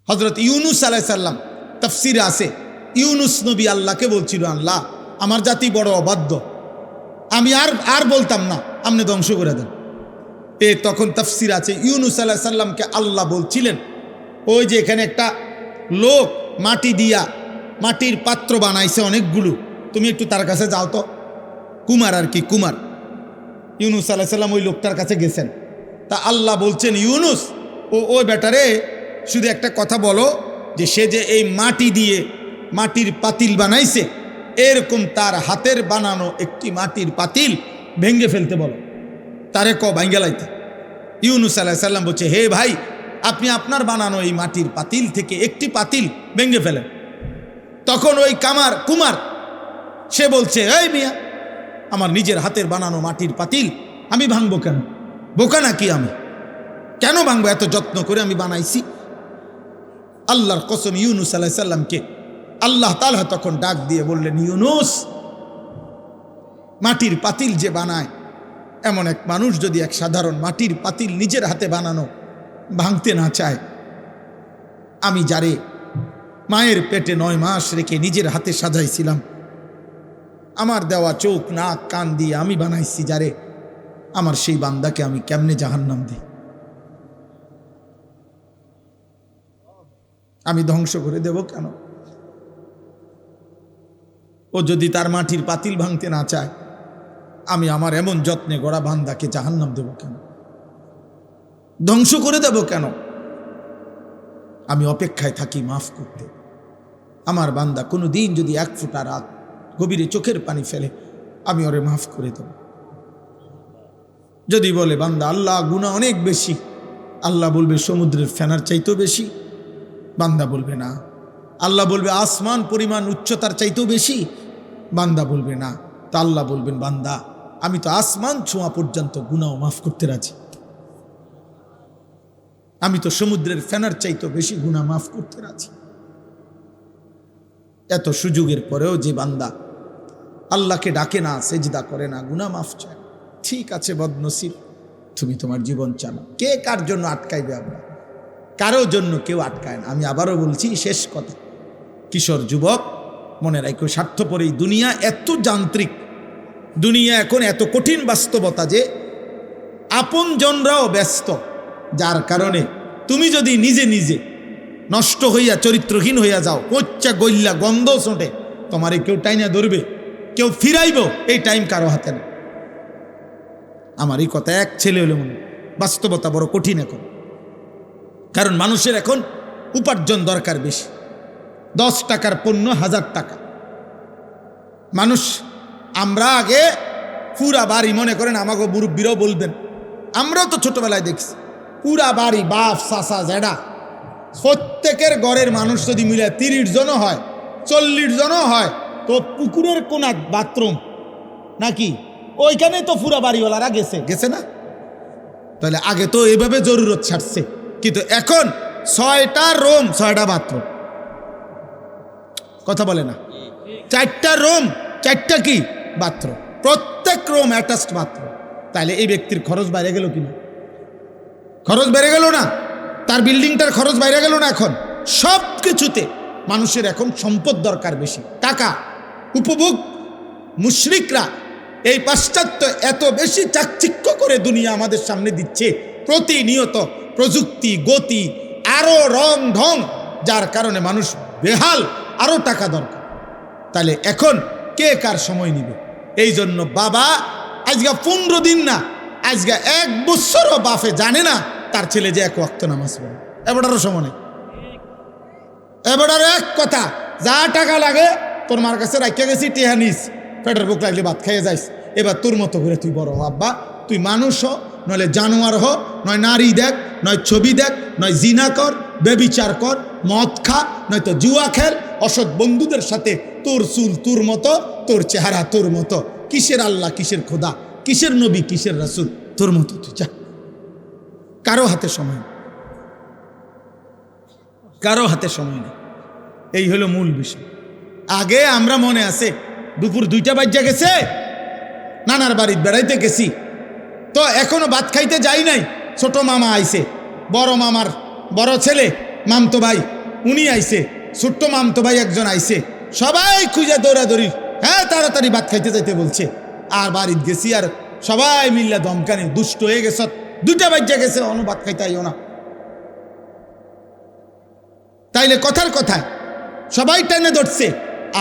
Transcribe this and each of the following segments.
হযরত ইউনুস আলাইহিস সালাম তাফসিরে আছে, ইউনুস নবী আল্লাহকে বলছিল, আল্লাহ আমার জাতি বড় অবাধ্য, আমি আর বলতাম না, আপনি ধ্বংস করে দেন। তখন তাফসির আছে ইউনুস আলাইহিস সালামকে আল্লাহ বলছিলেন, ওই যে এখানে একটা লোক মাটি দিয়া মাটির পাত্র বানাইছে অনেকগুলো, তুমি একটু তার কাছে যাও তো। কুমার আর কি, কুমার। ইউনুস আলাইহিস সালাম ওই লোকটার কাছে গেছেন। তা আল্লাহ বলছেন, ইউনুস ওই বেটারে শুধু একটা কথা বলো, যে সে যে এই মাটি দিয়ে মাটির পাতিল বানাইছে, এরকম তার হাতের বানানো একটি মাটির পাতিল ভেঙ্গে ফেলতে বলো, তারে ভাঙ্গে লাইতে। ইউনুস আলাইহিস সালাম বলছে, হে ভাই, আপনি আপনার বানানো এই মাটির পাতিল থেকে একটি পাতিল ভেঙ্গে ফেলেন। তখন ওই কুমার সে বলছে, এই মিয়া, আমার নিজের হাতের বানানো মাটির পাতিল আমি ভাঙবো কেন? বোকা নাকি আমি? কেন ভাঙবো? এত যত্ন করে আমি বানাইছি। আল্লাহর কসম, ইউনুস আলাইহিস সালামকে আল্লাহ তাআলা তখন ডাক দিয়ে বললেন, ইউনুস, মাটির পাতিল যে বানায়, এমন এক মানুষ যদি এক সাধারণ মাটির পাতিল নিজের হাতে বানানো ভাঙতে না চায়, আমি যারে মায়ের পেটে 9 মাস রেখে নিজের হাতে সাজাইছিলাম, আমার দেওয়া চোখ নাক কান দিয়ে আমি বানাইছি যারে, আমার সেই বান্দাকে আমি কেমনে জাহান্নাম দিই? আমি ধ্বংস করে দেব কেন? ও যদি তার মাটির পাতিল ভাঙতে না চায়, আমি আমার এমন যত্নে গড়া বান্দাকে জাহান্নাম দেব কেন? ধ্বংস করে দেব কেন? আমি অপেক্ষায় থাকি মাফ করতে। আমার বান্দা কোনো দিন যদি 1 ফোঁটা রাত গভীরে চোখের পানি ফেলে, আমি ওরে মাফ করে দেব। যদি বলে বান্দা আল্লাহ গুনাহ অনেক বেশি, আল্লাহ বলবে সমুদ্রের ফেনার চাইতেও বেশি। বান্দা বলবে না। আল্লাহ বলবে আসমান পরিমাণ উচ্চতার চাইতেও বেশি। বান্দা বলবে না। তা আল্লাহ বলবেন, বান্দা আমি তো আসমান ছোঁয়া পর্যন্ত গুনাহ মাফ করতে রাজি, আমি তো সমুদ্রের ফেনার চাইতেও বেশি গুনাহ মাফ করতে রাজি। এত সুযোগের পরেও যে বান্দা আল্লাহকে ডাকে না, সেজদা করে না, গুনাহ মাফ চায়, ঠিক আছে বদনসিব, তুমি তোমার জীবন চালাও। কে কার জন্য আটকাইবে? আমরা কারো জন্য কেউ আটকায় না। আমি আবারও বলছি, শেষ কথা, কিশোর যুবক মনে রাখো, স্বার্থপর এই দুনিয়া এত যান্ত্রিক, দুনিয়া এখন এত কঠিন বাস্তবতা যে আপনজনরাও ব্যস্ত, যার কারণে তুমি যদি নিজে নিজে নষ্ট হইয়া চরিত্রহীন হইয়া যাও, কোচ্চা গইল্লা গন্ধ ছোটে, তোমারে কেউ টাইনা ধরবে, কেউ ফিরাইব, এই টাইম কারো হাতে না। আমার এই কথা এক ছেলে হলে মনে, বাস্তবতা বড় কঠিন এখন। কারণ মানুষের এখন উপার্জন দরকার বেশি। 10 টাকার পণ্য 1000 টাকা। মানুষ, আমরা আগে পুরা বাড়ি, মনে করেন আমাকে মুরব্বীরাও বলবেন, আমরাও তো ছোটবেলায় দেখছি, পুরা বাড়ি বাপ চাচা জেডা প্রত্যেকের ঘরের মানুষ যদি মিলে 30 জনও হয়, 40 জনও হয়, তো পুকুরের কোনা বাথরুম নাকি ওইখানে তো পুরা বাড়িওয়ালারা গেছে না? তাহলে আগে তো এভাবে জরুরত ছাড়ছে, কিন্তু এখন 6টা রুম 6টা বাথরুম। কথা বলে না? 4টা রুম 4টা কি বাথরুম, প্রত্যেক রুম অ্যাটাচড বাথরুম। তাহলে এই ব্যক্তির খরচ বাইরে গেল কিনা? খরচ বেড়ে গেল না? তার বিল্ডিংটার খরচ বাইরে গেল না? এখন সব কিছুতে মানুষের এখন সম্পদ দরকার বেশি, টাকা, উপভোগ। মুশরিকরা এই পাশ্চাত্য এত বেশি চাকচিক্য করে দুনিয়া আমাদের সামনে দিচ্ছে, প্রতিনিয়ত প্রযুক্তি, গতি, আরো রং ঢং, যার কারণে মানুষ বেহাল, আরো টাকা দরকার। তাহলে এখন কে কার সময় নিবে? এই জন্য বাবা আজকে 15 দিন না, আজকে 1 বছরও বাপে জানে না তার ছেলে যে 1 ওয়াক্ত নামাজ পড়ে। এবারও সময় নেই। এবার এক কথা, যা টাকা লাগে তোর মার কাছে রাখিয়া গেছি, টেহা নিস, পেটের বুক লাগলে ভাত খাইয়ে যাইস। এবার তোর মতো করে তুই বড় হ আব্বা, তুই মানুষ হ, নইলে জানোয়ার হ, নয় নারী দেখ, নয় ছবি দেখ, নয় জিনা কর, বেবিচার কর, মদ খা, নয়তো জুয়া খেল, অসৎ বন্ধুদের সাথে, তোর চুল তোর মতো, তোর চেহারা তোর মতো, কিসের আল্লাহ, কিসের খোদা, কিসের নবী, কিসের রাসূল, তোর মতো তুই যা। কারো হাতে সময় নেই, কারো হাতে সময় নেই। এই হলো মূল বিষয়। আগে আমরা মনে আছে দুপুর 2টা বাজে গেছে, নানার বাড়িতে বেড়াইতে গেছি, তো এখনো ভাত খাইতে যাই নাই, ছোট মামা আইছে, বড় মামার বড় ছেলে মামতো ভাই উনি আইছে, ছোট্ট মামতো ভাই একজন আইছে, সবাই খুঁজে দৌড়াদৌড়ি, হ্যাঁ তাড়াতাড়ি ভাত খাইতে যাইতে বলছে। আর বাড়িতে গেছি, আর সবাই মিল্লা ধমকানি, দুষ্ট হয়ে গেছ, 2টা বাজ্যা গেছে, অন্য ভাত খাইতে আইও না। তাইলে কথার কথায় সবাই টেনে ধরছে,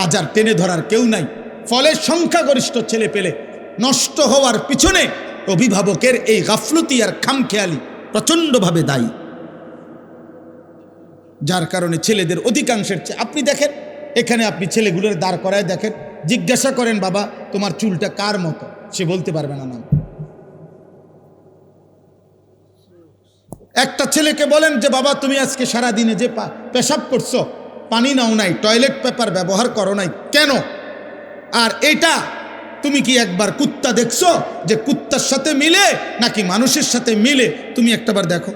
আজ আর টেনে ধরার কেউ নাই। ফলে সংখ্যাগরিষ্ঠ ছেলে পেলে নষ্ট হওয়ার পিছনে অভিভাবকের এই গাফলতি আর খামখেয়ালি প্রচণ্ডভাবে দায়ী, যার কারণে ছেলেদের অধিকাংশের চেয়ে, আপনি দেখেন এখানে আপনি ছেলেগুলোর দাঁড় করায় দেখেন, জিজ্ঞাসা করেন বাবা তোমার চুলটা কার মতো, সে বলতে পারবে না। একটা ছেলেকে বলেন যে বাবা তুমি আজকে সারা দিনে যে পেশাব করছো, পানি নাও নাই, টয়লেট পেপার ব্যবহার করো নাই কেন? আর এটা তুমি কি একবার কুত্তা দেখছো যে কুত্তার সাথে মিলে নাকি মানুষের সাথে মিলে? তুমি একটাবার দেখো।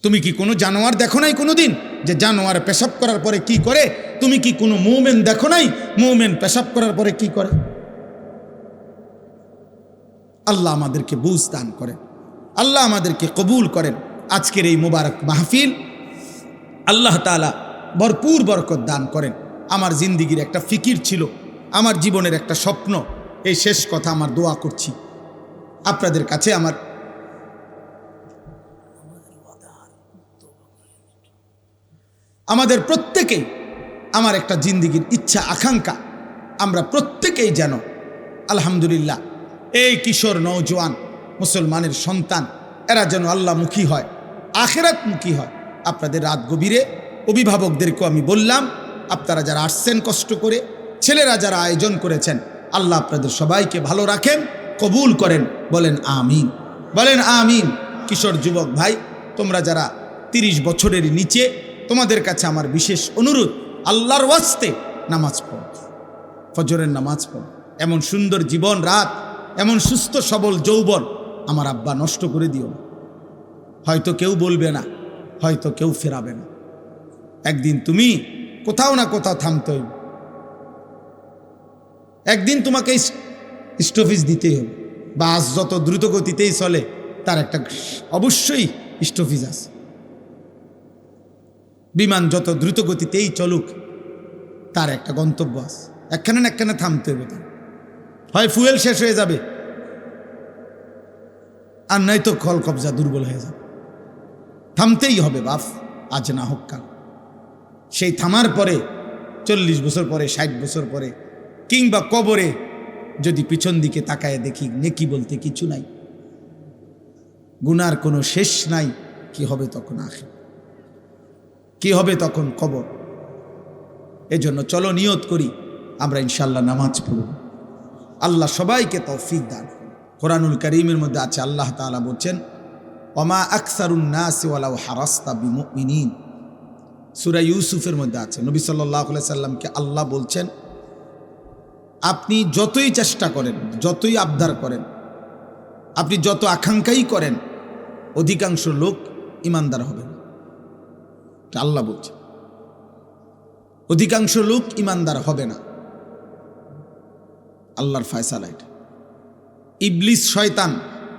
তুমি কি কোনো জানোয়ার দেখো নাই কোনোদিন যে জানোয়ার পেশাব করার পরে কি করে? তুমি কি কোনো মুমিন দেখো নাই মুমিন পেশাব করার পরে কি করে? আল্লাহ আমাদেরকে বুঝ দান করেন, আল্লাহ আমাদেরকে কবুল করেন। আজকের এই মুবারক মাহফিল আল্লাহ তাআলা ভরপুর বরকত দান করেন। আমার জিন্দিগির একটা ফিকির ছিল, আমার জীবনের একটা স্বপ্ন, এই শেষ কথা আমার দোয়া করছি আপনাদের কাছে। আমাদের প্রত্যেকেই, আমার একটা জিন্দিগির ইচ্ছা আকাঙ্ক্ষা, আমরা প্রত্যেকেই যেন আলহামদুলিল্লাহ এই কিশোর নওজোয়ান মুসলমানের সন্তান, এরা যেন আল্লাহমুখী হয়, আখিরাতমুখী হয়। আপনাদের রাত গভীরে অভিভাবকদেরকেও আমি বললাম, আপনারা যারা আসছেন কষ্ট করে, ছেলেরা যারা আয়োজন করেছেন, আল্লাহ আপনাদের সবাইকে ভালো রাখেন, কবুল করেন। বলেন আমিন, বলেন আমিন। কিশোর যুবক ভাই, তোমরা যারা 30 বছরের নিচে, তোমাদের কাছে আমার বিশেষ অনুরোধ, আল্লাহর ওয়াস্তে নামাজ পড়ো, ফজরের নামাজ পড়ো। এমন সুন্দর জীবন রাত, এমন সুস্থ সবল যৌবন আমার আব্বা নষ্ট করে দিও না। হয়তো কেউ বলবে না, হয়তো কেউ ফেরাবে না, একদিন তুমি কোথাও না কোথাও থামতে হইবে, একদিন তোমাকে স্টপেজ দিতেই হবে। বাস যত দ্রুত গতিতেই চলে তার একটা অবশ্যই স্টপেজ আছে, বিমান যত দ্রুত গতিতেই চলুক তার একটা গন্তব্য আছে, একখানে না একখানে থামতে হবে। হয় ফুয়েল শেষ হয়ে যাবে, আর নয়তো খল কবজা দুর্বল হয়ে যাবে। থামতেই হবে বাপ, আজ না হোক কাল। সেই থামার পরে 40 বছর পরে, 60 বছর পরে, কিংবা কবরে যদি পিছন দিকে তাকায় দেখি নেকি বলতে কিছু নাই, গুনার কোনো শেষ নাই, কি হবে তখন? আখির কি হবে তখন? কবর। এজন্য চলো নিয়ত করি, আমরা ইনশাল্লাহ নামাজ পড়ব। আল্লাহ সবাইকে তৌফিক দান। কোরআনুল কারীমের মধ্যে আছে, আল্লাহ তাআলা বলছেন, ওমা আকসারুন নাসি ওয়ালাউ হারাসতা বিমুমিনিন। সূরা ইউসুফের মধ্যে আছে, নবী সাল্লাল্লাহু আলাইহি সাল্লামকে আল্লাহ বলছেন, আপনি যতই চেষ্টা করেন, যতই আবদার করেন, আপনি যত আকাঙ্ক্ষাই করেন, অধিকাংশ লোক ইমানদার হবে না। আল্লাহ বলছেন অধিকাংশ লোক ইমানদার হবে না। আল্লাহর ফয়সালা এটা। ইবলিস শয়তান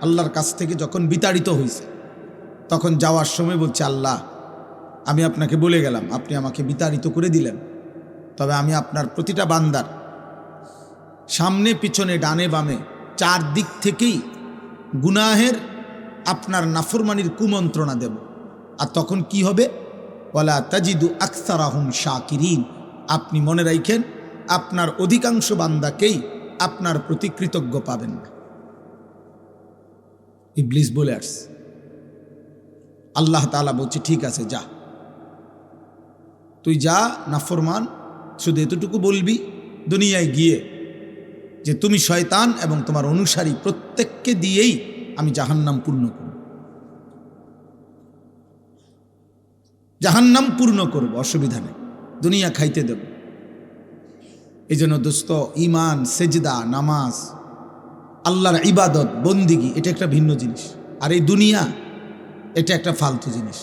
আল্লাহর কাছ থেকে যখন বিতাড়িত হয়েছে, তখন যাওয়ার সময় বলছে, আল্লাহ আমি আপনাকে বলে গেলাম, আপনি আমাকে বিতাড়িত করে দিলেন, তবে আমি আপনার প্রতিটা বান্দার সামনে পিছনে ডানে বামে 4 দিক থেকেই গুনাহের আপনার নাফরমানির কুমন্ত্রণা দেব। আর তখন কি হবে? ওয়ালা তাজিদু আকসারাহুম শাকিরিন। আপনি মনে রাখেন, আপনার অধিকাংশ বান্দাকেই আপনার প্রতি কৃতজ্ঞ পাবেন না। ইবলিস বলে আসছে। আল্লাহ তাআলা বলছে, ঠিক আছে যা, তুই যা নাফরমান, শুধু এতটুকু বলবি দুনিয়ায় গিয়ে যে তুমি শয়তান এবং তোমার অনুসারী প্রত্যেককে দিয়েই আমি জাহান্নাম পূর্ণ করব, জাহান্নাম পূর্ণ করব, অসুবিধা নেই, দুনিয়া খাইতে দেব। এই জন্য দোস্ত, ইমান, সেজদা, নামাজ, আল্লাহর ইবাদত, বন্দিগি, এটা একটা ভিন্ন জিনিস। আর এই দুনিয়া এটা একটা ফালতু জিনিস।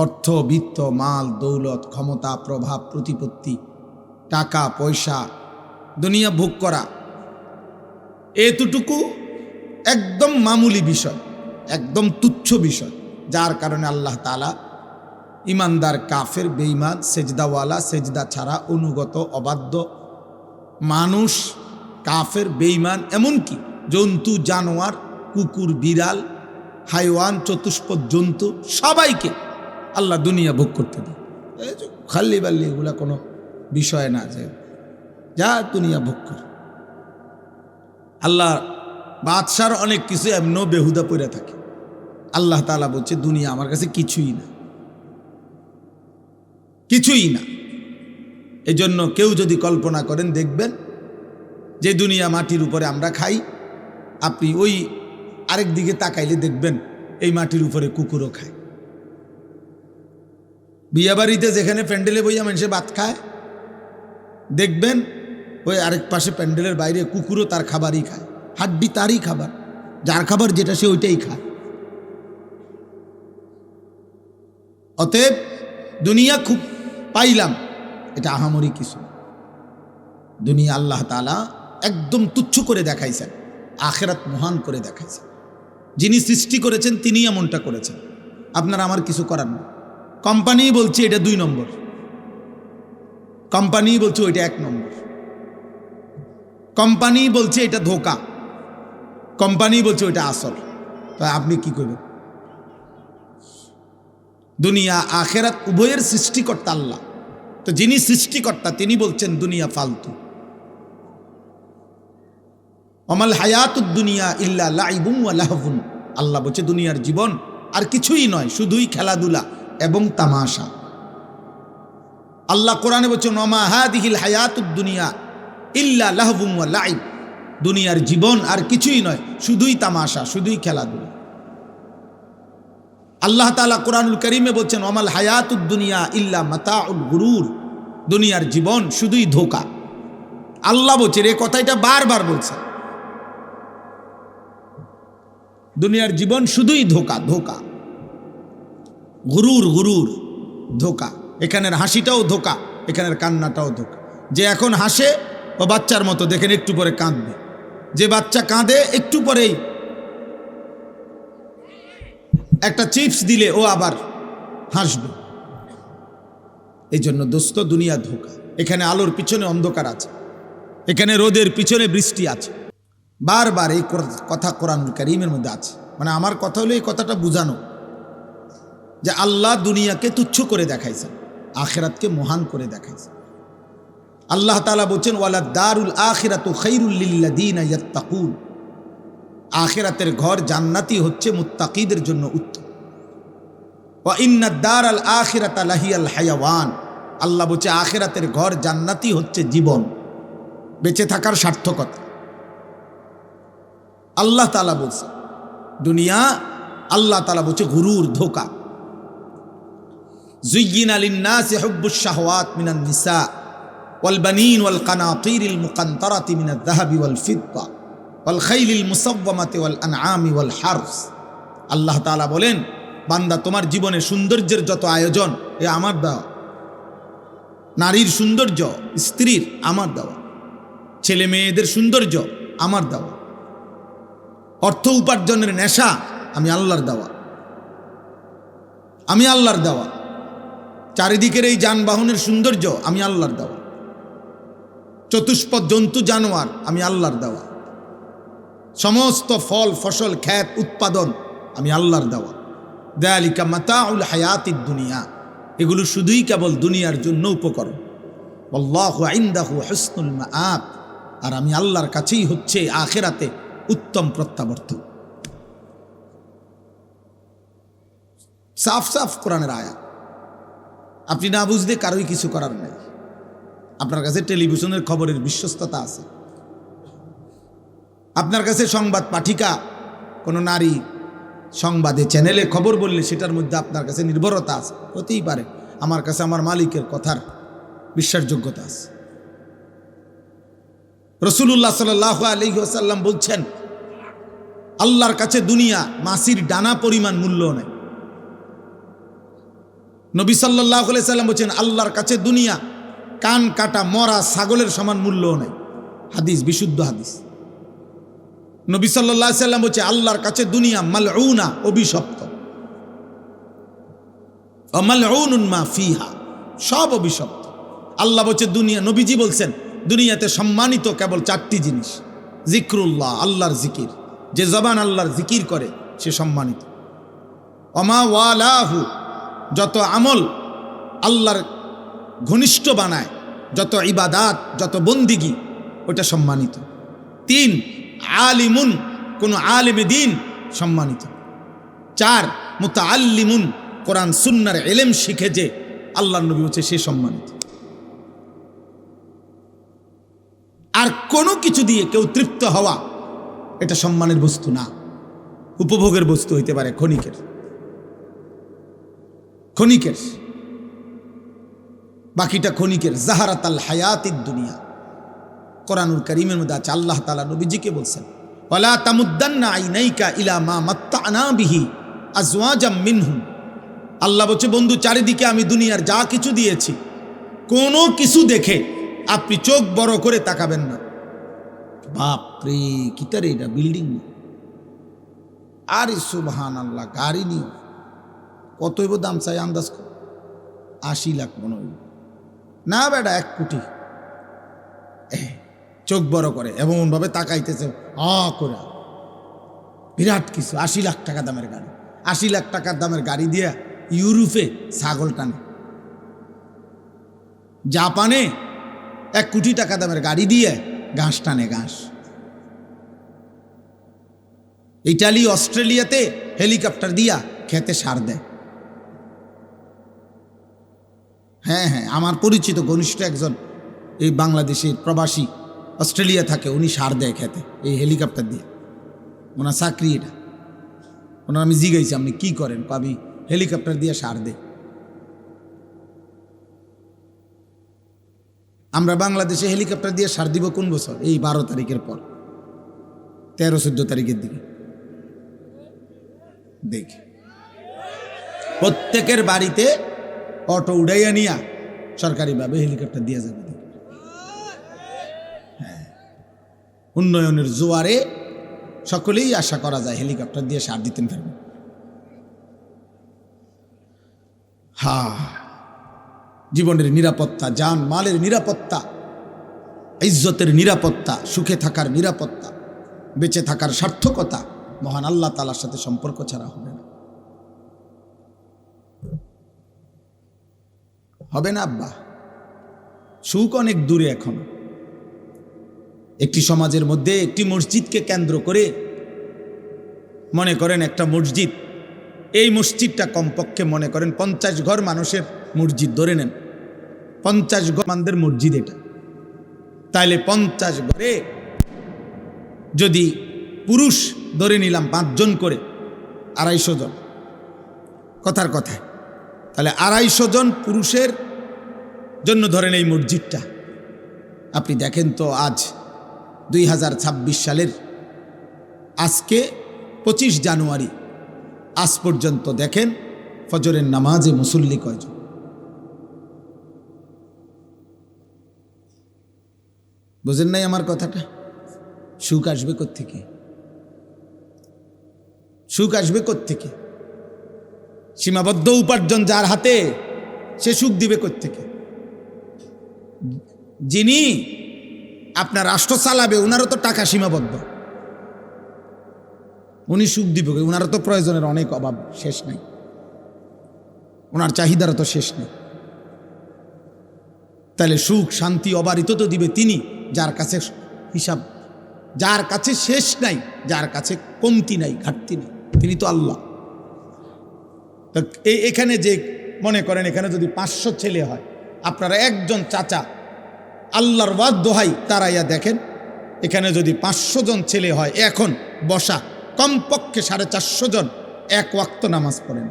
অর্থ, বিত্ত, মাল, দৌলত, ক্ষমতা, প্রভাব, প্রতিপত্তি, টাকা পয়সা, দুনিয়া ভোগ করা, এতটুকু একদম মামুলি বিষয়, একদম তুচ্ছ বিষয়, যার কারণে আল্লাহ তাআলা ইমানদার, কাফের, বেঈমান, সেজদাওয়ালা, সেজদা ছাড়া, অনুগত, অবাধ্য মানুষ, কাফের, বেঈমান, এমনকি জন্তু, জানোয়ার, কুকুর, বিড়াল, হাইওয়ান, চতুষ্পদ জন্তু, সবাইকে আল্লাহ দুনিয়া ভোগ করতে দেয়। খাল্লি বাল্লি এগুলা কোনো বিষয় না, যে যা দুনিয়া ভোগ করে। আল্লাহ বাদশার অনেক কিছু এমনও বেহুদা পড়ে থাকে। আল্লাহ তাআলা বলছে দুনিয়া আমার কাছে কিছুই না, কিছুই না। এই জন্য কেউ যদি কল্পনা করেন, দেখবেন যে দুনিয়া মাটির উপরে আমরা খাই, আপনি ওই আরেক দিকে তাকাইলে দেখবেন এই মাটির উপরে কুকুরও খায়। বিয়া বাড়িতে যেখানে প্যান্ডেলে বইয়া মানুষে ভাত খায়, দেখবেন ওই আরেক পাশে প্যান্ডেলের বাইরে কুকুরও তার খাবারই খায়। হাড্ডি তারই খাবার, যার খাবার যেটা সে ওইটাই খায়। অতএব দুনিয়া খুব পাইলাম, এটা আহামরি কিছু। দুনিয়া আল্লাহ তাআলা একদম তুচ্ছ করে দেখাইছেন, আখিরাত মহান করে দেখাইছেন। যিনি সৃষ্টি করেছেন তিনি এমনটা করেছেন, আপনার আমার কিছু করার না। কোম্পানি বলছে এটা 2 নম্বর, কোম্পানি বলছে ওইটা 1 নম্বর, কোম্পানি বলছে এটা ধোঁকা, কোম্পানি বলছে ওইটা আসল। তো আপনি কি করবেন? দুনিয়া আখিরাত উভয়ের সৃষ্টিকর্তা আল্লাহ। তো যিনি সৃষ্টিকর্তা তিনি বলছেন দুনিয়া ফালতু। অমাল হায়াতুদ দুনিয়া ইল্লা লাইবুন ওয়া লাহবুন, আল্লাহ বলছে দুনিয়ার জীবন আর কিছুই নয়, শুধুই খেলাধুলা এবং তামাশা। আল্লাহ কোরআনে বলছেন ওমা হাদিহিল হায়াতুদ দুনিয়া ইল্লা লাহবুন ওয়া লাইব, দুনিয়ার জীবন আর কিছুই নয়, শুধুই তামাশা, শুধুই খেলাধুলা। আল্লাহ তাআলা কোরআনুল কারীমে বলছেন ওমাল হায়াতুদ দুনিয়া ইল্লা মাতাউল গুরুর, দুনিয়ার জীবন শুধুই ধোঁকা। আল্লাহ বলছেন, এই কথাটা বারবার বলছে, দুনিয়ার জীবন শুধুই ধোঁকা, ধোঁকা, গুরুর, গুরুর, ধোঁকা। এখানের হাসিটাও ধোঁকা, এখানের কান্নাটাও ধোঁকা। যে এখন হাসে ও বাচ্চার মতো, দেখেন একটু পরে কাঁদবে। যে বাচ্চা কাঁদে একটু পরেই একটা চিপস দিলে ও আবার হাসবে। এই জন্য দোস্ত, দুনিয়া ধোঁকা। এখানে আলোর পিছনে অন্ধকার আছে, এখানে রোদের পিছনে বৃষ্টি আছে। বারবার এই কথা কোরআনুল কারীমের মধ্যে আছে। মানে আমার কথা হলো এই কথাটা বুঝানো যে আল্লাহ দুনিয়াকে তুচ্ছ করে দেখাইছেন, আখিরাতকে মহান করে দেখাইছেন। আল্লাহ তাআলা বলছেন ওয়ালা দারুল আখিরাতু খায়রুল লিল্লাযিনা ইয়াত্তাকুন, আখিরাতের ঘর জান্নাতি হচ্ছে মুত্তাকিদের জন্য উত্তম। ওয়া ইন্নাদ দারাল আখিরাতা লাহিয়াল হায়াওয়ান, আল্লাহ বলছে আখিরাতের ঘর জান্নাতি হচ্ছে জীবন, বেঁচে থাকার সার্থকতা। আল্লাহ তাআলা বলছে দুনিয়া, আল্লাহ তাআলা বলছে গুরুর, ধোঁকা। যুয়্যিনা লিন-নাসি হুব্বুশ শাহওয়াত মিনান নিসা ওয়াল বানিন ওয়াল কানাতিরিল মুকান্তারাতি মিনাদ যাহাবি ওয়াল ফিদ্দা ওয়াল খাইলিল মুসাওয়ামাতি ওয়াল আনআমি ওয়াল হারস। আল্লাহ তাআলা বলেন, বান্দা তোমার জীবনে সৌন্দর্যের যত আয়োজন এ আমার দেওয়া, নারীর সৌন্দর্য, স্ত্রীর আমার দেওয়া, ছেলে মেয়েদের সৌন্দর্য আমার দেওয়া, অর্থ উপার্জনের নেশা আমি আল্লাহর দেওয়া, আমি আল্লাহর দেওয়া, চারিদিকের এই যানবাহনের সৌন্দর্য আমি আল্লাহর দেওয়া, চতুষ্পদ জন্তু জানোয়ার আমি আল্লাহর দেওয়া, সমস্ত ফল ফসল ক্ষেত উৎপাদন আমি আল্লাহর দেওয়া। যালিকা মাতাউল হায়াতিদ দুনিয়া, এগুলো শুধুই কেবল দুনিয়ার জন্য উপকরণ। আল্লাহু ইনদাহু হুসনুল মাআব, আর আমি আল্লাহর কাছেই হচ্ছে আখিরাতে উত্তম প্রত্যাবর্তন। সাফ সাফ কোরআনের আয়াত, আপনি না বুঝলে কারোই কিছু করার নাই। আপনার কাছে টেলিভিশনের খবরের বিশ্বস্ততা আছে, আপনার কাছে সংবাদ পাঠিকা কোনো নারী সংবাদে চ্যানেলে খবর বললে সেটার মধ্যে আপনার কাছে নির্ভরতা আছে, হতেই পারে আমার কাছে আমার মালিকের কথার বিশ্বাসযোগ্যতা আছে। রাসূলুল্লাহ সাল্লাল্লাহু আলাইহি ওয়াসাল্লাম বলছেন, আল্লাহর কাছে দুনিয়া মাছির ডানা পরিমাণ মূল্য নেই। নবী সাল্লাল্লাহু আলাইহি সাল্লাম বলছেন, আল্লাহর কাছে দুনিয়া কান কাটা মরা ছাগলের সমান মূল্য নেই। হাদিস, বিশুদ্ধ হাদিস। নবী সাল্লাল্লাহু আলাইহি সাল্লাম বলছে আল্লাহর কাছে দুনিয়া মালউনা, অভিশপ্ত। মালউনুন মা ফিহা, সব অভিশপ্ত। আল্লাহ বলছে দুনিয়া, নবীজি বলছেন দুনিয়াতে সম্মানিত কেবল 4টি জিনিস। জিক্রুল্লাহ, আল্লাহর জিকির, যে জবান আল্লাহর জিকির করে সে সম্মানিত। ওমা ওয়ালাহু, যত আমল আল্লাহর ঘনিষ্ঠ বানায়, যত ইবাদাত, যত বন্দিগি, ওটা সম্মানিত। 3, আলিমুন, কোন আলেমে দ্বীন সম্মানিত। 4, মুতাআল্লিমুন, কোরআন সুন্নাহর ইলম শিখে যে আল্লাহর নবী বলছে সে সম্মানিত। আর কোনো কিছু দিয়ে কেউ তৃপ্ত হওয়া এটা সম্মানের বস্তু না, উপভোগের বস্তু হইতে পারে, ক্ষণিকের। বাকিটা ক্ষণিকের। জাহারাতাল হায়াতিদ দুনিয়া, কোরআনুল কারীমের মধ্যে আছে, আল্লাহ তাআলা নবীজিকে বলছেন ওয়ালা তামুদ্দান্না আইনাইকা ইলা মা মাত্তানা বিহি আজওয়াজাম মিনহুম। আল্লাহ বলছে বন্ধু, চারিদিকে আমি দুনিয়ার যা কিছু দিয়েছি, কোনো কিছু দেখে আপনি চোখ বড় করে তাকাবেন না। বাপ রে, কিতারে এটা বিল্ডিং না, আরে সুবহানাল্লাহ, গাড়ি নিও কত হইব দাম চাই আন্দাজ কর, 80 লাখ মনে হইব না বেটা, 1 কোটি। চোখ বড় করে এমন ভাবে তাকাইতেছে করে, বিরাট কিছু। 80 লাখ টাকা দামের গাড়ি, 80 লাখ টাকার দামের গাড়ি দিয়া ইউরোপে ছাগল টানে, জাপানে 1 কোটি টাকা দামের গাড়ি দিয়ে ঘাস টানে, ঘাস। ইটালি, অস্ট্রেলিয়াতে হেলিকপ্টার দিয়া খেতে সার দেয়। হ্যাঁ, আমার পরিচিত ঘনিষ্ঠ একজন এই বাংলাদেশের প্রবাসী, অস্ট্রেলিয়া থাকে, উনি সার দেয় খেতে এই হেলিকপ্টার দিয়ে। ওনার চাকরি এটা। ওনার আমি জিজ্ঞাসি আপনি কি করেন, আমি হেলিকপ্টার দিয়ে সার দেয়। আমরা বাংলাদেশে হেলিকপ্টার দিয়ে সার দিব কোন বছর? এই 12 তারিখের পর, 13-14 তারিখের দিকে দেখি প্রত্যেকের বাড়িতে অটো উড়াইয়া নিয়া সরকারিভাবে হেলিকপ্টার দিয়ে যাবে। হ্যাঁ, উন্নয়নের জোয়ারে সকলেই আশা করা যায় হেলিকপ্টার দিয়ে সার দিতেন পারবে। জীবনের নিরাপত্তা, জান মালের নিরাপত্তা, ইজ্জতের নিরাপত্তা, সুখে থাকার নিরাপত্তা, বেঁচে থাকার সার্থকতা মহান আল্লাহ তাআলার সাথে সম্পর্ক ছাড়া হবে না। হবে না আব্বা। সুখ অনেক দূরে এখন। একটি সমাজের মধ্যে একটি মসজিদকে কেন্দ্র করে মনে করেন একটা মসজিদ, এই মসজিদটা কমপক্ষে মনে করেন 50 ঘর মানুষের মসজিদ ধরে নেন, 50 ঘর মানুষের মসজিদ এটা। তাইলে 50 ঘরে যদি পুরুষ ধরে নিলাম 5 জন করে, 250 জন, কথার কথা, তাহলে 250 জন পুরুষের জন্য ধরেন এই মসজিদটা। আপনি দেখেন তো আজ 2026 সালের আজকে 25 জানুয়ারি, আজ পর্যন্ত দেখেন ফজরের নামাজে মুসল্লি কয়জন? বুঝেন নাই আমার কথাটা? সুখ আসবে কোত্থেকে? সুখ আসবে কোত্থেকে? সীমাবদ্ধ উপার্জন যার হাতে, সে সুখ দিবে কোত্থেকে? যিনি আপনার রাষ্ট্র চালাবে ওনারও তো টাকা সীমাবদ্ধ, উনি সুখ দিবে, ওনারও তো প্রয়োজনের অনেক অভাব, শেষ নাই, ওনার চাহিদারও তো শেষ নেই। তাহলে সুখ শান্তি অবারিত তো দিবে তিনি, যার কাছে হিসাব, যার কাছে শেষ নাই, যার কাছে কমতি নাই, ঘাটতি নেই, তিনি তো আল্লাহ। তো এখানে যে মনে করেন এখানে যদি 500 ছেলে হয়, আপনারা একজন চাচা আল্লাহর ওয়াদ দোহাই তারাইয়া দেখেন, এখানে যদি 500 জন ছেলে হয়, এখন বসা কমপক্ষে 450 জন 1 ওয়াক্ত নামাজ পড়েন।